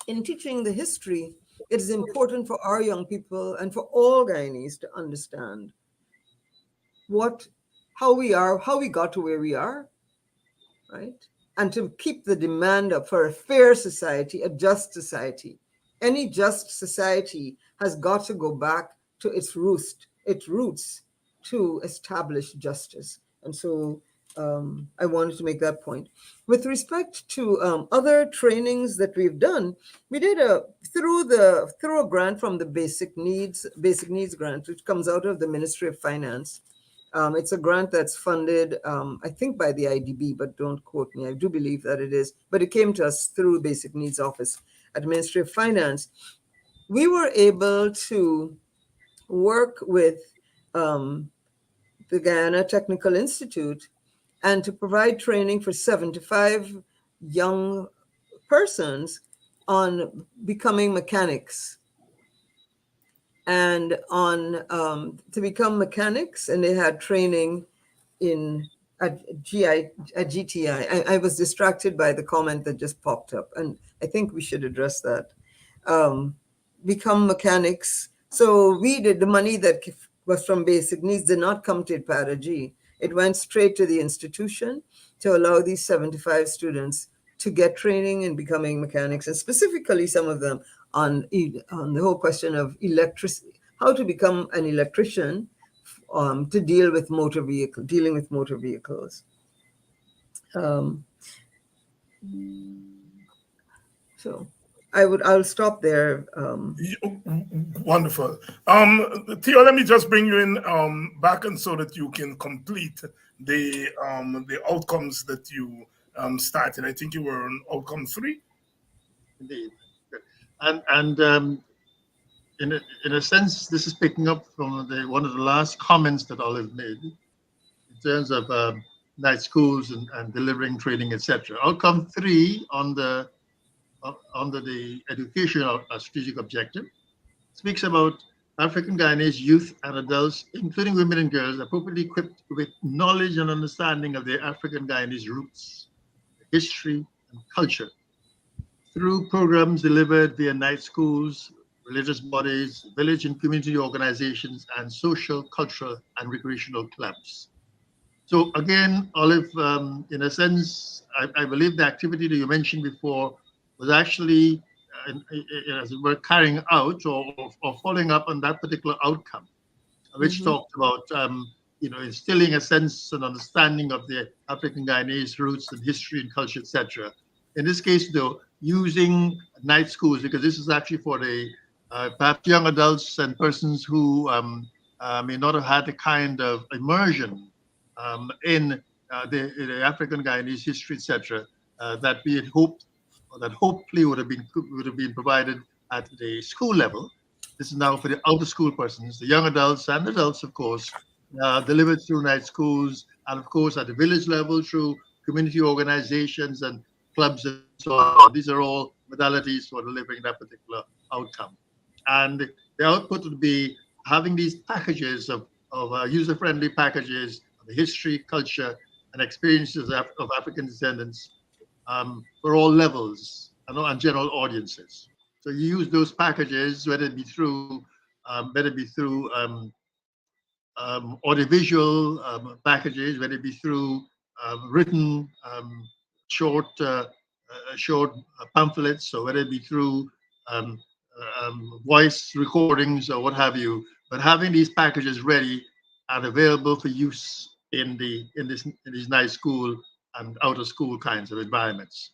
in teaching the history, it is important for our young people and for all Guyanese to understand how we are, how we got to where we are, right? And to keep the demand up for a fair society, a just society. Any just society has got to go back to its roots to establish justice. And so I wanted to make that point. With respect to other trainings that we've done, we did through a grant from the Basic Needs grant, which comes out of the Ministry of Finance. It's a grant that's funded, I think, by the IDB, but don't quote me. I do believe that it is. But it came to us through Basic Needs Office at the Ministry of Finance. We were able to work with the Guyana Technical Institute and to provide training for 75 young persons on becoming mechanics. And to become mechanics, and they had training at GTI. I was distracted by the comment that just popped up, and I think we should address that. Become mechanics. So we did, the money that was from Basic Needs did not come to IPADA-G. It went straight to the institution to allow these 75 students to get training in becoming mechanics, and specifically some of them on the whole question of electricity, how to become an electrician to dealing with motor vehicles. So I'll stop there. Wonderful. Theo, let me just bring you in back, and so that you can complete the outcomes that you started. I think you were on outcome 3. Indeed. And in a sense, this is picking up from one of the last comments that Olive made in terms of night schools and delivering training, etc. Outcome 3 under the educational strategic objective speaks about African Guyanese youth and adults, including women and girls, appropriately equipped with knowledge and understanding of their African Guyanese roots, history, and culture through programs delivered via night schools, religious bodies, village and community organizations, and social, cultural, and recreational clubs. So again, Olive, in a sense, I believe the activity that you mentioned before was actually, as it were, carrying out or following up on that particular outcome, which talked about, instilling a sense and understanding of the African Guyanese roots and history and culture, etc. In this case, though, using night schools, because this is actually for the perhaps young adults and persons who may not have had the kind of immersion in the African Guyanese history, etc., that we had hoped, or that hopefully would have been provided at the school level. This is now for the out of school persons, the young adults and adults, of course, delivered through night schools, and of course at the village level through community organizations and clubs and so on. These are all modalities for delivering that particular outcome. And the output would be having these packages of user-friendly packages of the history, culture, and experiences of African descendants for all levels and general audiences. So you use those packages, whether it be through audiovisual packages, whether it be through written short short pamphlets, or whether it be through voice recordings or what have you. But having these packages ready and available for use in these nice school and out of school kinds of environments.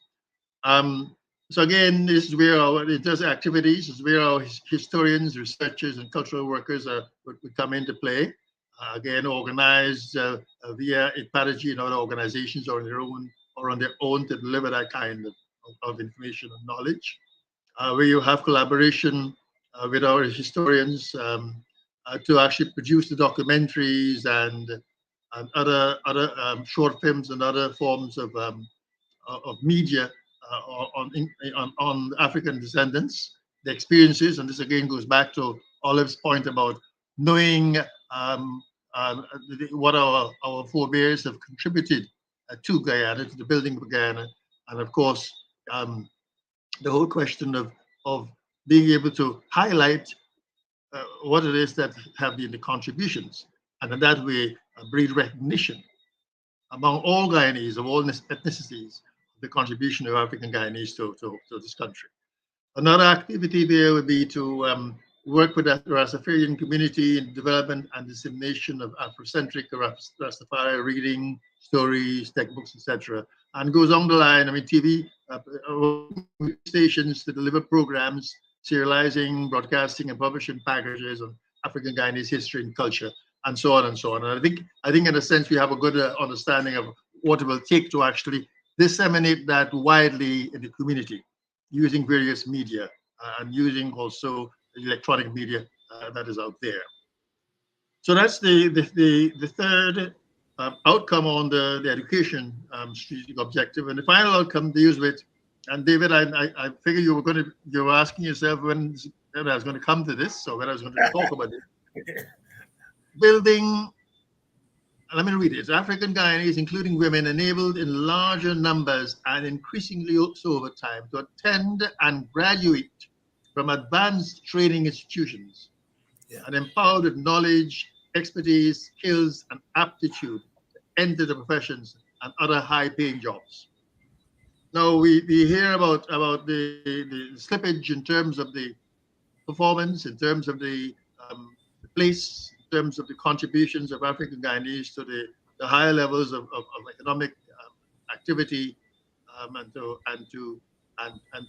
So again, this is where it does activities. This is where our historians, researchers, and cultural workers would come into play. Again, organized via IPADG and other organizations or on their own to deliver that kind of information and knowledge. Where you have collaboration with our historians to actually produce the documentaries and other short films and other forms of media on African descendants, the experiences, and this again goes back to Olive's point about knowing what our forebears have contributed to Guyana, to the building of Guyana, and of course the whole question of being able to highlight what it is that have been the contributions, and in that way breed recognition among all Guyanese of all ethnicities, the contribution of African Guyanese to this country. Another activity there would be to work with the Rastafarian community in development and dissemination of Afrocentric Rastafari reading, stories, textbooks, etc. And goes on the line. I mean, TV stations to deliver programs, serializing, broadcasting, and publishing packages on African Guyanese history and culture, and so on and so on. And I think in a sense we have a good understanding of what it will take to actually disseminate that widely in the community, using various media and using also the electronic media that is out there. So that's the third outcome on the education strategic objective, and the final outcome deals with. And David, I figure you were asking yourself when I was going to come to this, or when I was going to talk about it. Building. Let me read it. African Guyanese, including women, enabled in larger numbers and increasingly so over time to attend and graduate from advanced training institutions, and empowered with knowledge, expertise, skills, and aptitude to enter the professions and other high-paying jobs. Now we hear about the slippage in terms of the performance, in terms of the place, in terms of the contributions of African Guyanese to the higher levels of economic activity and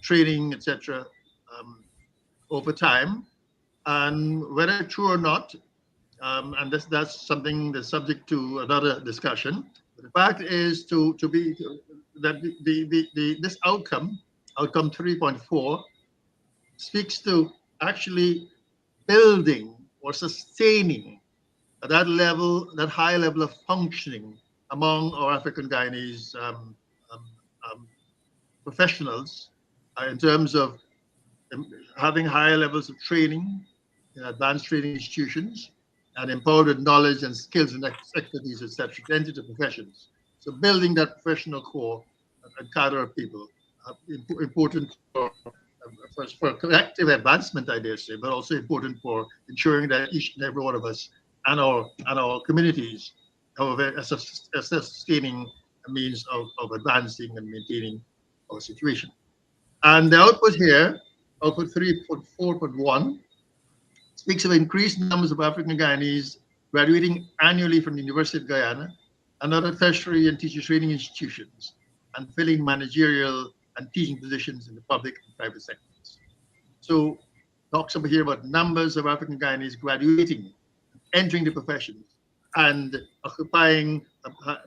training, etc. Over time, and whether true or not, and that's something that's subject to another discussion. But the fact is that this outcome 3.4, speaks to actually building or sustaining that level, that high level of functioning among our African Guyanese professionals in terms of having higher levels of training in advanced training institutions and empowered with knowledge and skills and expertise, etc., to enter the professions. So building that professional core and cadre of people, important for collective advancement, I dare say, but also important for ensuring that each and every one of us and our communities have a sustaining means of advancing and maintaining our situation. And the output here, output 3.4.1, speaks of increased numbers of African Guyanese graduating annually from the University of Guyana and other tertiary and teacher training institutions, and filling managerial and teaching positions in the public and private sectors. So talks over here about numbers of African Guyanese graduating, entering the professions, and occupying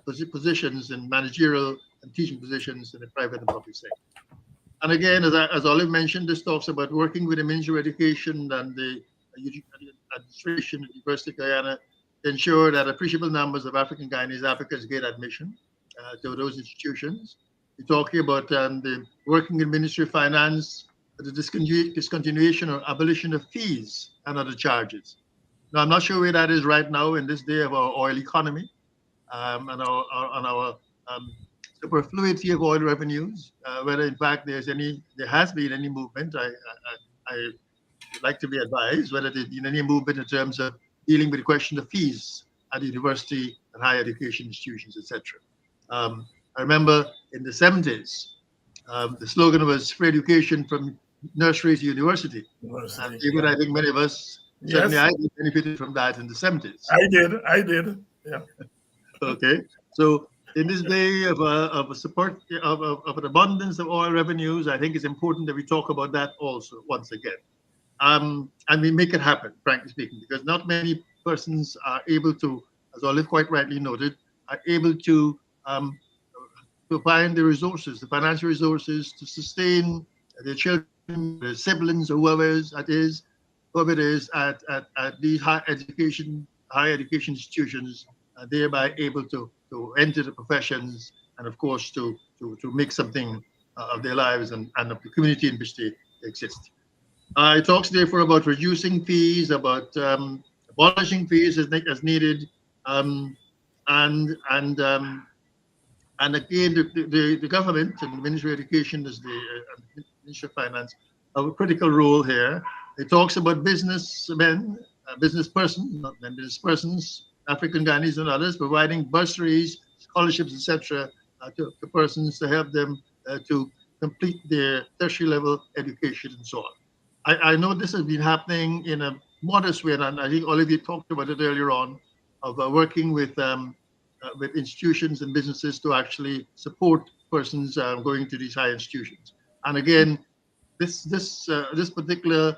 positions in managerial and teaching positions in the private and public sector. And again, as Olive mentioned, this talks about working with the Ministry of Education and the administration of University of Guyana to ensure that appreciable numbers of African Guyanese applicants get admission to those institutions. We're talking about the working in Ministry of Finance, the discontinuation or abolition of fees and other charges. Now, I'm not sure where that is right now in this day of our oil economy and our superfluity of oil revenues, whether in fact there has been any movement. I would like to be advised whether there's been any movement in terms of dealing with the question of fees at university and higher education institutions, etc. I remember in the 70s, the slogan was free education from nursery to university. And even I think many of us, certainly I benefited from that in the 70s. I did. Yeah. Okay. So in this day of a support of an abundance of oil revenues, I think it's important that we talk about that also once again. And we make it happen, frankly speaking, because not many persons are able to, as Olive quite rightly noted, are able to find the resources, the financial resources to sustain their children, their siblings, or whoever it is at these higher education institutions, thereby able to enter the professions and, of course, to make something of their lives and of the community in which they exist. It talks therefore about reducing fees, about abolishing fees as needed, and again, the government and the Ministry of Education as the Ministry of Finance have a critical role here. It talks about businessmen, business persons, African Guyanese and others, providing bursaries, scholarships, etc., to persons to help them to complete their tertiary level education and so on. I know this has been happening in a modest way, and I think Olivier talked about it earlier on, of working with institutions and businesses to actually support persons going to these high institutions. And again, this particular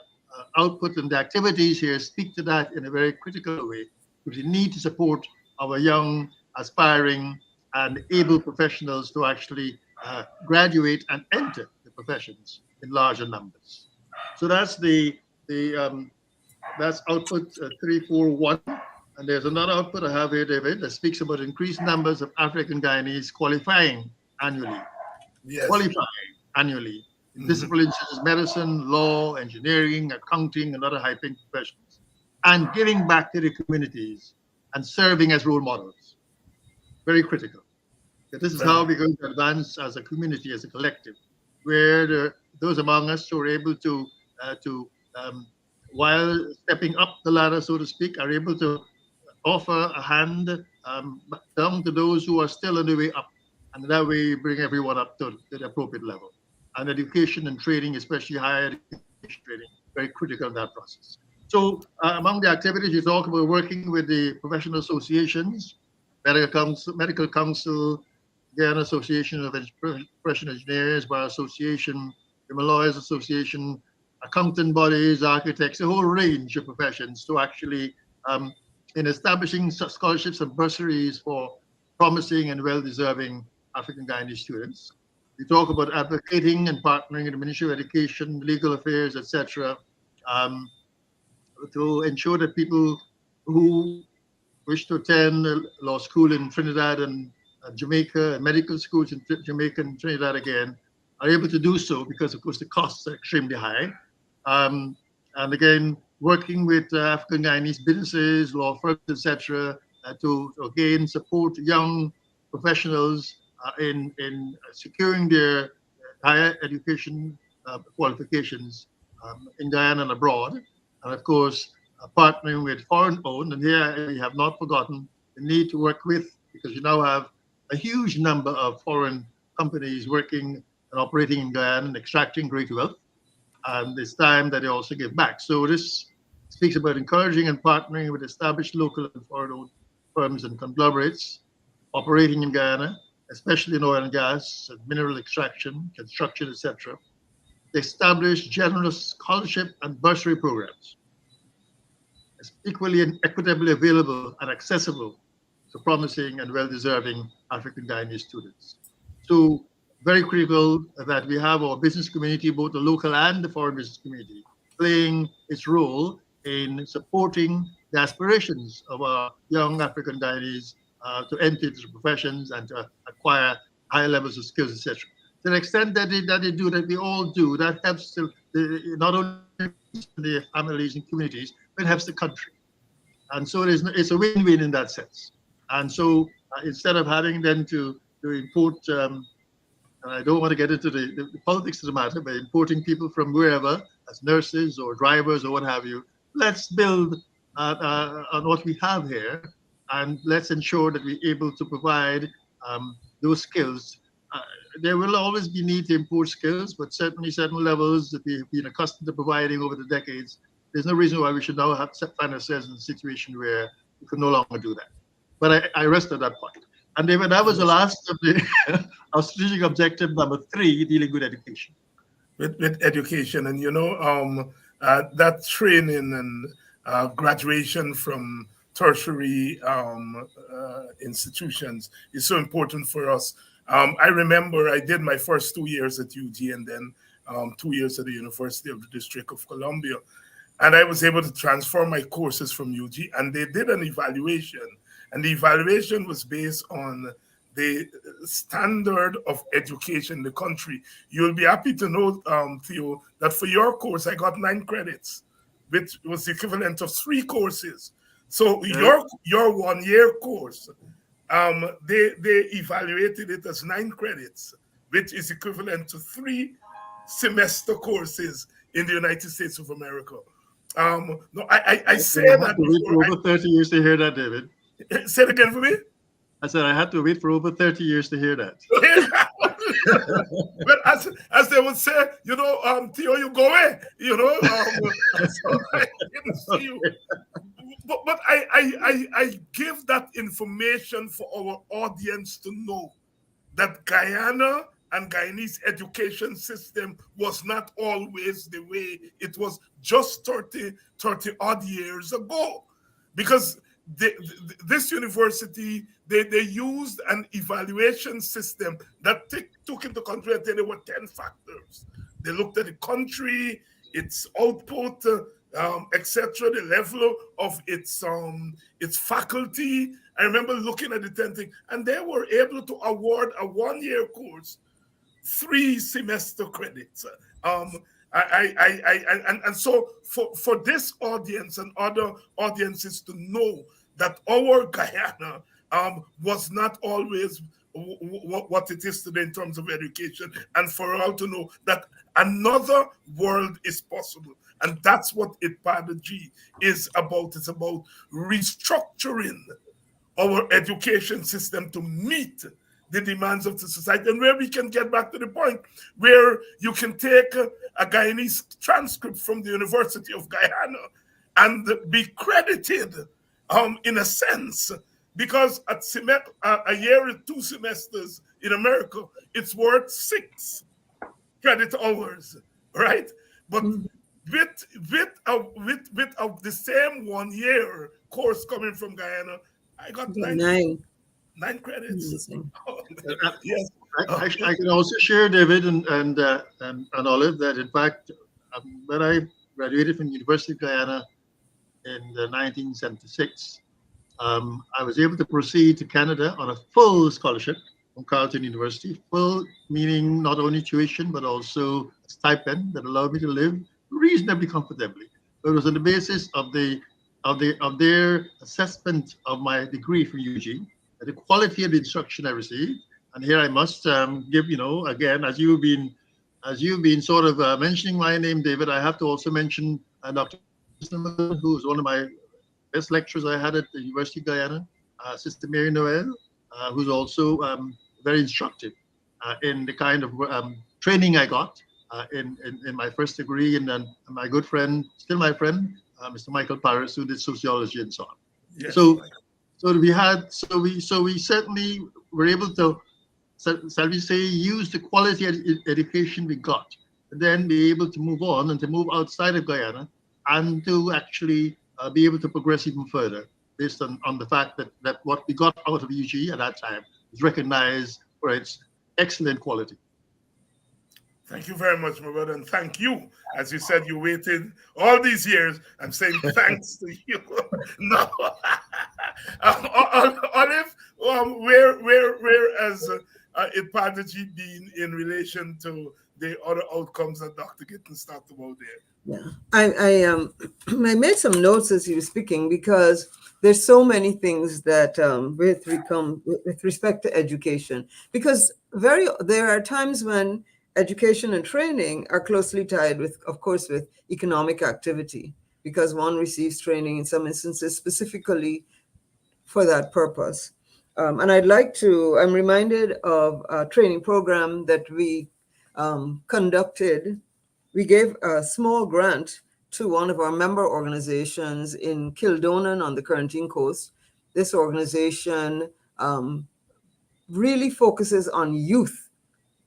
output and the activities here speak to that in a very critical way. We need to support our young, aspiring, and able professionals to actually graduate and enter the professions in larger numbers. So that's that's output 341. And there's another output I have here, David, that speaks about increased numbers of African Guyanese qualifying annually. Yes. Qualifying annually in disciplines such as medicine, law, engineering, accounting, and other high-paying professions, and giving back to the communities and serving as role models. Very critical. This is how we're going to advance as a community, as a collective, where those among us who are able to while stepping up the ladder, so to speak, are able to offer a hand down to those who are still on the way up. And that way bring everyone up to the appropriate level. And education and training, especially higher education training, very critical in that process. So among the activities, you talk about working with the professional associations, Medical Council, Guyana Association of Professional Engineers, Bar Association, Criminal Lawyers Association, accountant bodies, architects, a whole range of professions to actually in establishing scholarships and bursaries for promising and well-deserving African Guyanese students. We talk about advocating and partnering in the Ministry of Education, legal affairs, etc., to ensure that people who wish to attend law school in Trinidad and Jamaica, and medical schools in Jamaica and Trinidad again, are able to do so because, of course, the costs are extremely high. And again, working with African Guyanese businesses, law firms, etc., to again support young professionals in securing their higher education qualifications in Guyana and abroad, and of course partnering with foreign-owned. And here we have not forgotten the need to work with, because you now have a huge number of foreign companies working and operating in Guyana and extracting great wealth. And it's time that they also give back. So this speaks about encouraging and partnering with established local and foreign-owned firms and conglomerates operating in Guyana, especially in oil and gas, and mineral extraction, construction, etc. Establish generous scholarship and bursary programs, equally and equitably available and accessible to promising and well-deserving African Guyanese students. So very critical that we have our business community, both the local and the foreign business community, playing its role in supporting the aspirations of our young African Guyanese to enter into professions and to acquire higher levels of skills, etc. To the extent that they do, that we all do, that helps not only the families and communities, but it helps the country. And so it's a win-win in that sense. And so instead of having then to import, and I don't want to get into the politics of the matter, but importing people from wherever as nurses or drivers or what have you, let's build on what we have here, and let's ensure that we're able to provide those skills. There will always be need to import skills, but certainly certain levels that we've been accustomed to providing over the decades, there's no reason why we should now find ourselves in a situation where we can no longer do that. But I rest at that point. And David, that was the last of the our strategic objective number 3, dealing with education. With education, and that training and graduation from tertiary institutions is so important for us. I remember I did my first 2 years at UG and then 2 years at the University of the District of Columbia. And I was able to transfer my courses from UG, and they did an evaluation. And the evaluation was based on the standard of education in the country. You'll be happy to know, Theo, that for your course, I got 9 credits, which was the equivalent of 3 courses. So your 1-year course, they evaluated it as 9 credits, which is equivalent to 3 semester courses in the United States of America. No, I say that before. Over 30 years to hear that, David. Say it again for me. I said I had to wait for over 30 years to hear that. But as they would say, Theo, you go away. So I didn't see you. But I give that information for our audience to know that Guyana and Guyanese education system was not always the way it was just 30 odd years ago. Because this university, they used an evaluation system that took into consideration there were 10 factors. They looked at the country, its output, etc., the level of its faculty. I remember looking at the 10 things, and they were able to award a 1-year course 3 semester credits. And so for this audience and other audiences to know that our Guyana was not always what it is today in terms of education, and for all to know that another world is possible. And that's what IPADA-G is about. It's about restructuring our education system to meet the demands of the society, and where we can get back to the point where you can take a Guyanese transcript from the University of Guyana and be credited in a sense, because at a year or 2 semesters in America, it's worth 6 credit hours, right? But with the same 1-year course coming from Guyana, I got 9 credits. Yes. I can also share, David and Olive, that in fact, when I graduated from the University of Guyana in 1976, I was able to proceed to Canada on a full scholarship from Carleton University. Full meaning not only tuition, but also a stipend that allowed me to live reasonably comfortably. But it was on the basis of their assessment of my degree from UG, the quality of the instruction I received. And here I must give, again, as you've been sort of mentioning my name, David, I have to also mention Dr. who was one of my best lecturers I had at the University of Guyana, Sister Mary Noel, who's also very instructive in the kind of training I got in my first degree, and then my good friend, still my friend, Mr. Michael Paris, who did sociology and so on. Yes. So we certainly were able to, shall we say, use the quality education we got, and then be able to move on and to move outside of Guyana and to actually be able to progress even further based on the fact that what we got out of UG at that time was recognized for its excellent quality. Thank you very much, my brother, and thank you. As you said, you waited all these years. I'm saying thanks to you. No, Olive, where has Ipadaji been in relation to the other outcomes that Dr. Gittens talked about there? Yeah, I made some notes as you were speaking because there's so many things that with respect to education, because there are times when education and training are closely tied with, of course, with economic activity, because one receives training in some instances specifically for that purpose. And I'm reminded of a training program that we conducted. We gave a small grant to one of our member organizations in Kildonan on the Corentyne Coast. This organization really focuses on youth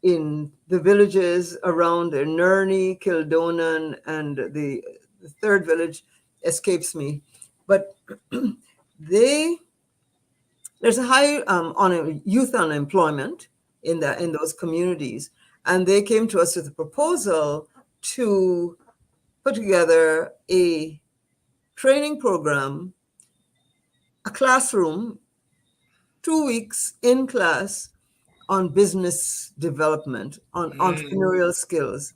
in the villages around Nerney, Kildonan, and the third village escapes me. But there's a high youth unemployment in those communities, and they came to us with a proposal to put together a training program, a classroom, 2 weeks in class on business development, on entrepreneurial skills.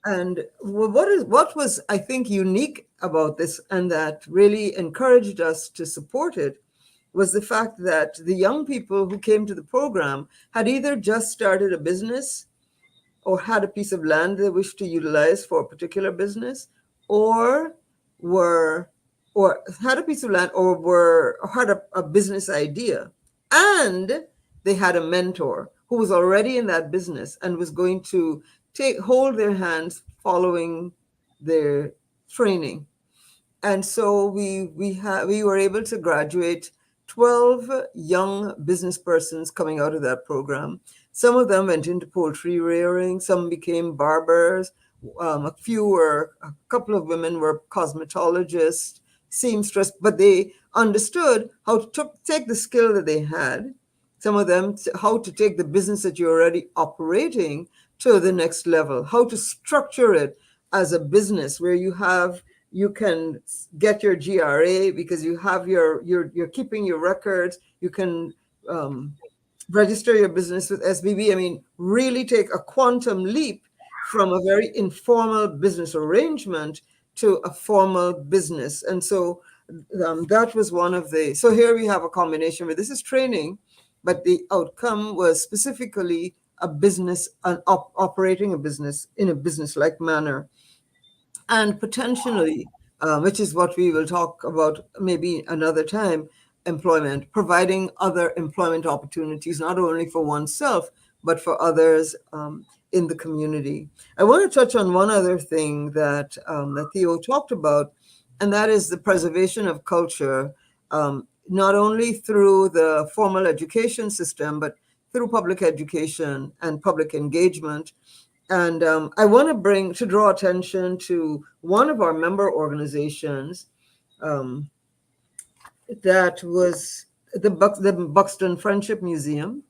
And what was, I think, unique about this and that really encouraged us to support it was the fact that the young people who came to the program had either just started a business or had a piece of land they wished to utilize for a particular business, or had a piece of land or had a business idea, and they had a mentor who was already in that business and was going to hold their hands following their training. And so we were able to graduate 12 young business persons coming out of that program. Some of them went into poultry rearing, some became barbers, a couple of women were cosmetologists, seamstress, but they understood how to take the skill that they had, some of them, how to take the business that you're already operating to the next level, how to structure it as a business where you can get your GRA because you have you're keeping your records. You can register your business with SBB. I mean, really take a quantum leap from a very informal business arrangement to a formal business. And so that was one of so here we have a combination where this is training, but the outcome was specifically a business, operating a business in a business-like manner. And potentially, which is what we will talk about maybe another time, employment, providing other employment opportunities, not only for oneself, but for others in the community. I want to touch on one other thing that Theo talked about, and that is the preservation of culture, not only through the formal education system, but through public education and public engagement. And I want to draw attention to one of our member organizations that was the Buxton Friendship Museum,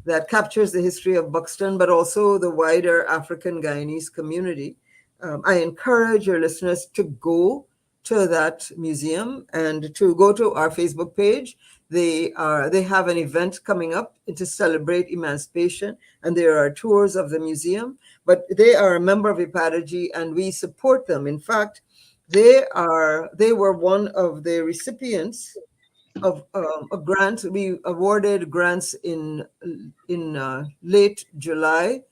that captures the history of Buxton, but also the wider African Guyanese community. I encourage your listeners to go to that museum and to go to our Facebook page. They have an event coming up to celebrate emancipation, and there are tours of the museum. But they are a member of Ipadaji, and we support them. In fact, they were one of the recipients of a grant. We awarded grants in late July.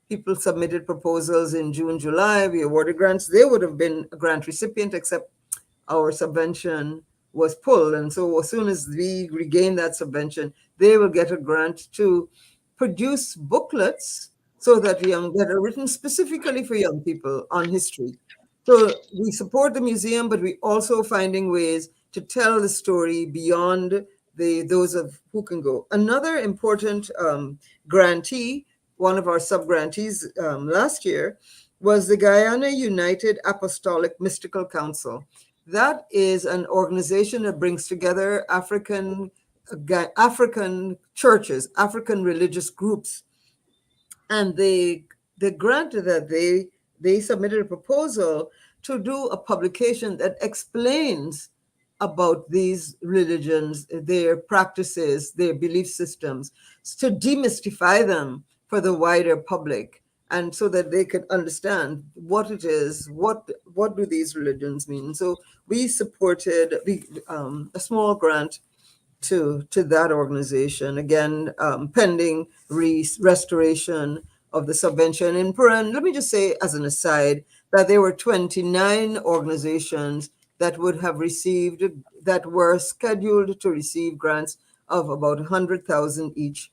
People submitted proposals in June, July. We awarded grants. They would have been a grant recipient, except our subvention was pulled. And so as soon as we regain that subvention, they will get a grant to produce booklets so that that are written specifically for young people on history. So we support the museum, but we also finding ways to tell the story beyond those of who can go. Another important grantee, one of our sub-grantees last year, was the Guyana United Apostolic Mystical Council. That is an organization that brings together African churches, African religious groups, and they the grant that they submitted a proposal to do a publication that explains about these religions, their practices, their belief systems, to demystify them for the wider public, and so that they could understand what it is, what do these religions mean. So we supported a small grant to that organization, again, pending restoration of the subvention. In Puran, let me just say as an aside that there were 29 organizations that would have received, that were scheduled to receive grants of about 100,000 each.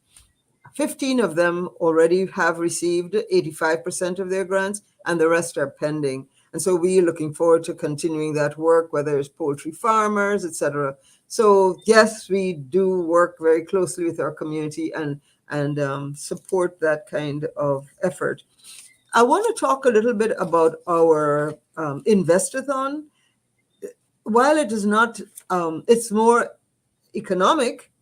15 of them already have received 85% of their grants, and the rest are pending. And so we are looking forward to continuing that work, whether it's poultry farmers, etc. So yes, we do work very closely with our community and support that kind of effort. I want to talk a little bit about our Investathon. While it is not, it's more economic,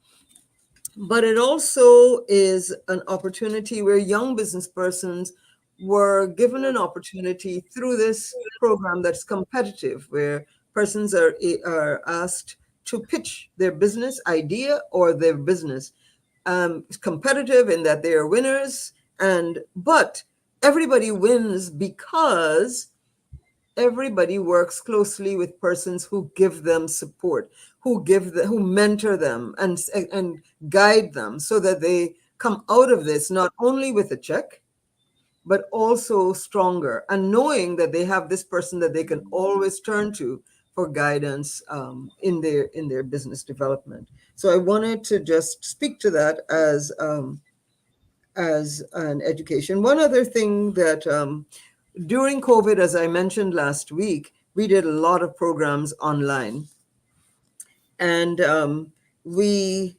but it also is an opportunity where young business persons were given an opportunity through this program that's competitive, where persons are asked to pitch their business idea or their business. It's competitive in that they are winners, but everybody wins because everybody works closely with persons who give them support, who mentor them and guide them, so that they come out of this not only with a check, but also stronger, and knowing that they have this person that they can always turn to for guidance in their business development. So I wanted to just speak to that as an education. One other thing that during COVID, as I mentioned last week, we did a lot of programs online. And we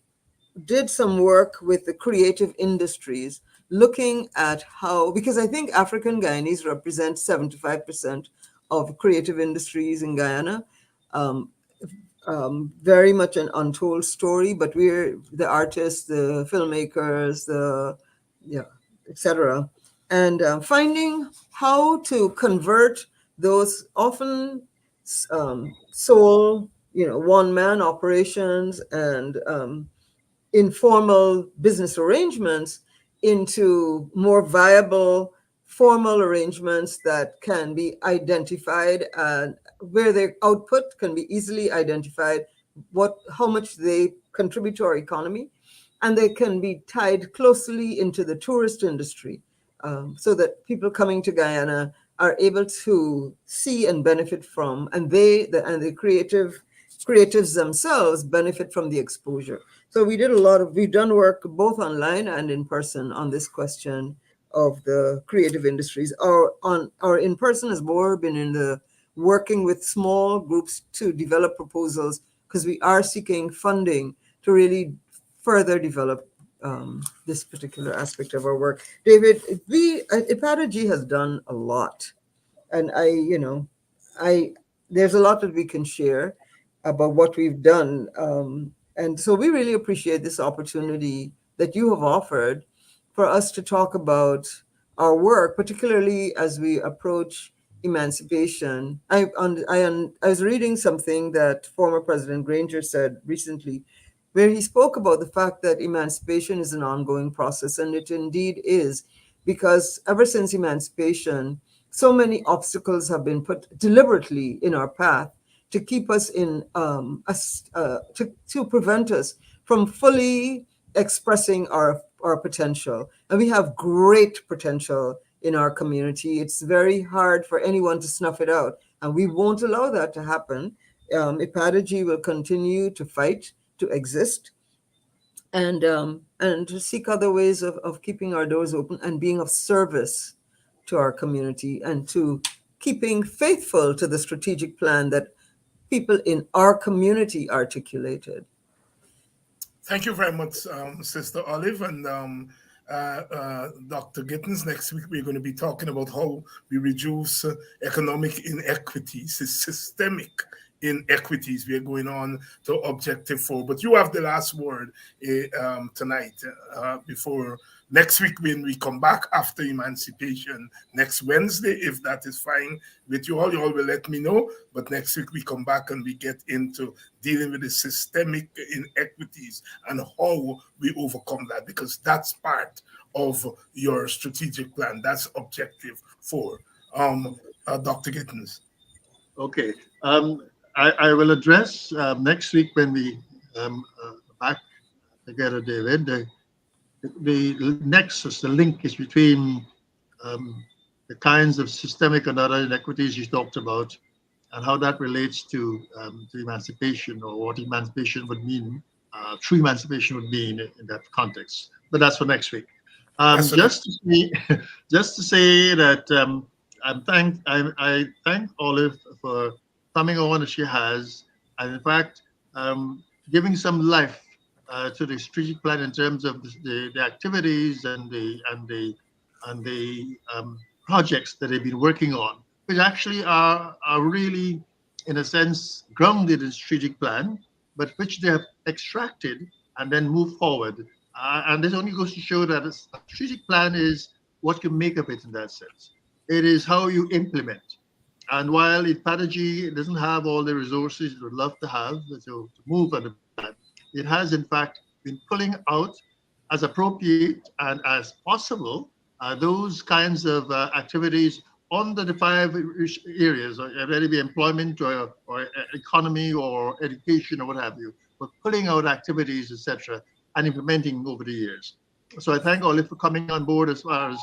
did some work with the creative industries, looking at how, because I think African Guyanese represent 75% of creative industries in Guyana. Very much an untold story, but we're the artists, the filmmakers, etc. And finding how to convert those often sole, one-man operations and informal business arrangements into more viable formal arrangements that can be identified, and where their output can be easily identified, how much they contribute to our economy, and they can be tied closely into the tourist industry, so that people coming to Guyana are able to see and benefit from, and the creatives themselves benefit from the exposure. So we've done work both online and in person on this question of the creative industries. Our in person has more been in the working with small groups to develop proposals, because we are seeking funding to really further develop this particular aspect of our work. David, IPADG has done a lot, and there's a lot that we can share about what we've done. And so we really appreciate this opportunity that you have offered for us to talk about our work, particularly as we approach emancipation. I was reading something that former President Granger said recently, where he spoke about the fact that emancipation is an ongoing process, and it indeed is, because ever since emancipation, so many obstacles have been put deliberately in our path to keep us to prevent us from fully expressing our potential. And we have great potential in our community. It's very hard for anyone to snuff it out, and we won't allow that to happen. IPADG will continue to fight to exist, and to seek other ways of keeping our doors open and being of service to our community, and to keeping faithful to the strategic plan that people in our community articulated. Thank you very much, Sister Olive and Dr. Gittens. Next week, we're going to be talking about how we reduce economic inequities, systemic inequities. We are going on to Objective 4. But you have the last word tonight before next week when we come back after emancipation, next Wednesday, if that is fine with you all will let me know. But next week we come back and we get into dealing with the systemic inequities and how we overcome that, because that's part of your strategic plan. That's objective 4. Dr. Gittens. Okay. I will address next week when we back together, David, the nexus, the linkage between the kinds of systemic and other inequities you talked about, and how that relates to emancipation, or what emancipation would mean, true emancipation would mean in that context. But that's for next week. Just to say that I thank Olive for coming on as she has, and in fact giving some life to the strategic plan in terms of the activities and the projects that they've been working on, which actually are really, in a sense, grounded in strategic plan, but which they have extracted and then moved forward. And this only goes to show that a strategic plan is what you make of it in that sense. It is how you implement. And while Ipadagy doesn't have all the resources it would love to have to move on the plan, it has in fact been pulling out as appropriate and as possible those kinds of activities under the 5 areas, whether it be employment or economy or education or what have you, but pulling out activities, etc., and implementing over the years. So I thank Olive for coming on board as far as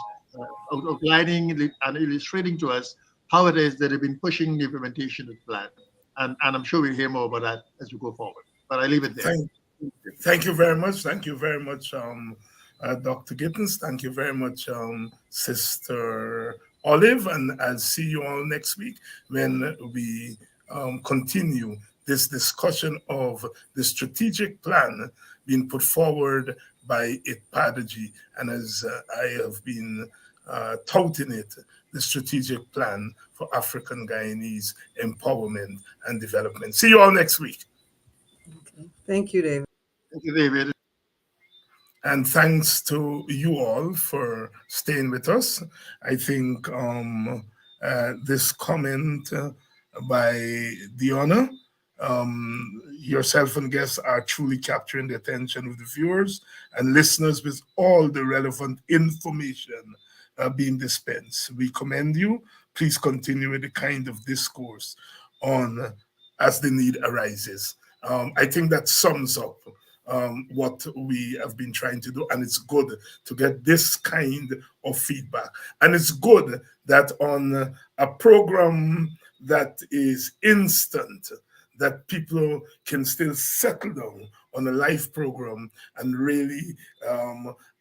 outlining and illustrating to us how it is that they've been pushing the implementation of the plan. And I'm sure we'll hear more about that as we go forward. But I leave it there. Thank you very much. Thank you very much, Dr. Gittens. Thank you very much, Sister Olive. And I'll see you all next week when we continue this discussion of the strategic plan being put forward by Ipadagy. And as I have been touting it, the strategic plan for African Guyanese empowerment and development. See you all next week. Okay. Thank you, David. Thank you, David. And thanks to you all for staying with us. I think this comment by Diona, yourself and guests are truly capturing the attention of the viewers and listeners with all the relevant information being dispensed. We commend you. Please continue with the kind of discourse on as the need arises. I think that sums up what we have been trying to do, and it's good to get this kind of feedback. And it's good that on a program that is instant, that people can still settle down on a live program and really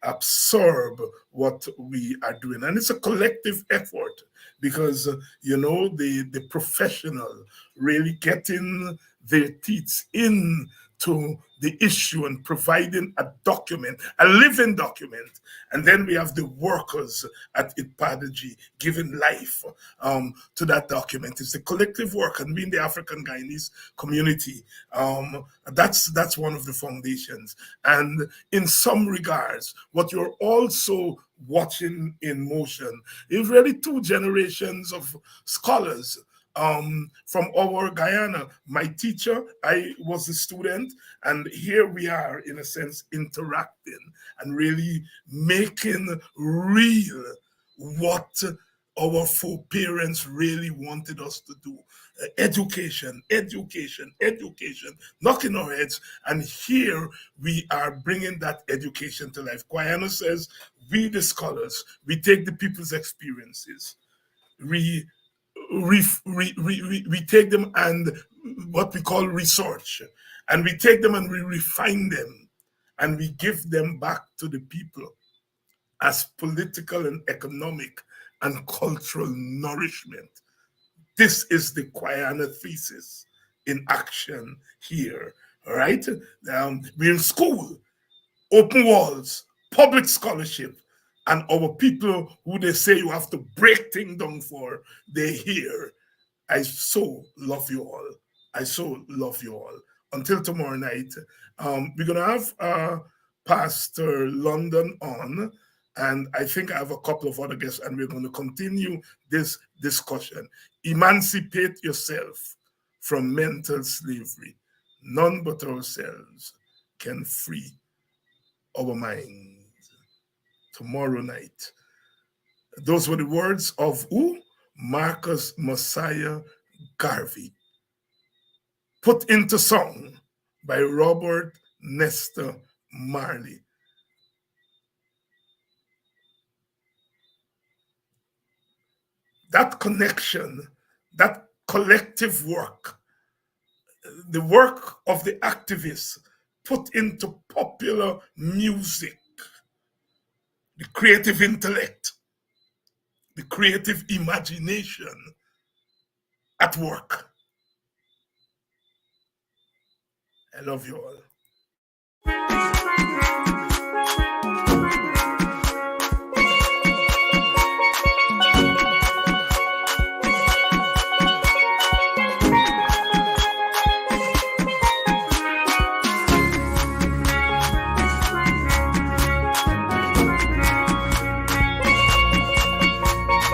absorb what we are doing. And it's a collective effort because, the professional really getting their teeth into the issue and providing a document, a living document. And then we have the workers at Ipadagy giving life to that document. It's a collective work, and we in the African Guyanese community, that's one of the foundations. And in some regards, what you're also watching in motion is really 2 generations of scholars from our Guyana. My teacher, I was a student, and here we are, in a sense, interacting and really making real what our foreparents really wanted us to do. Education, education, education, knocking our heads. And here we are bringing that education to life. Guyana says, we the scholars, we take the people's experiences, we take them and what we call research, and we take them and we refine them, and we give them back to the people as political and economic and cultural nourishment. This is the Guyana thesis in action here, all right? We're in school, open walls, public scholarship, and our people who they say you have to break things down for, they're here. I so love you all. I so love you all. Until tomorrow night, we're going to have Pastor London on, And I think I have a couple of other guests, and we're going to continue this discussion. Emancipate yourself from mental slavery. None but ourselves can free our minds. Tomorrow night. Those were the words of who? Marcus Messiah Garvey. Put into song by Robert Nesta Marley. That connection, that collective work, the work of the activists put into popular music, the creative intellect, the creative imagination at work. I love you all.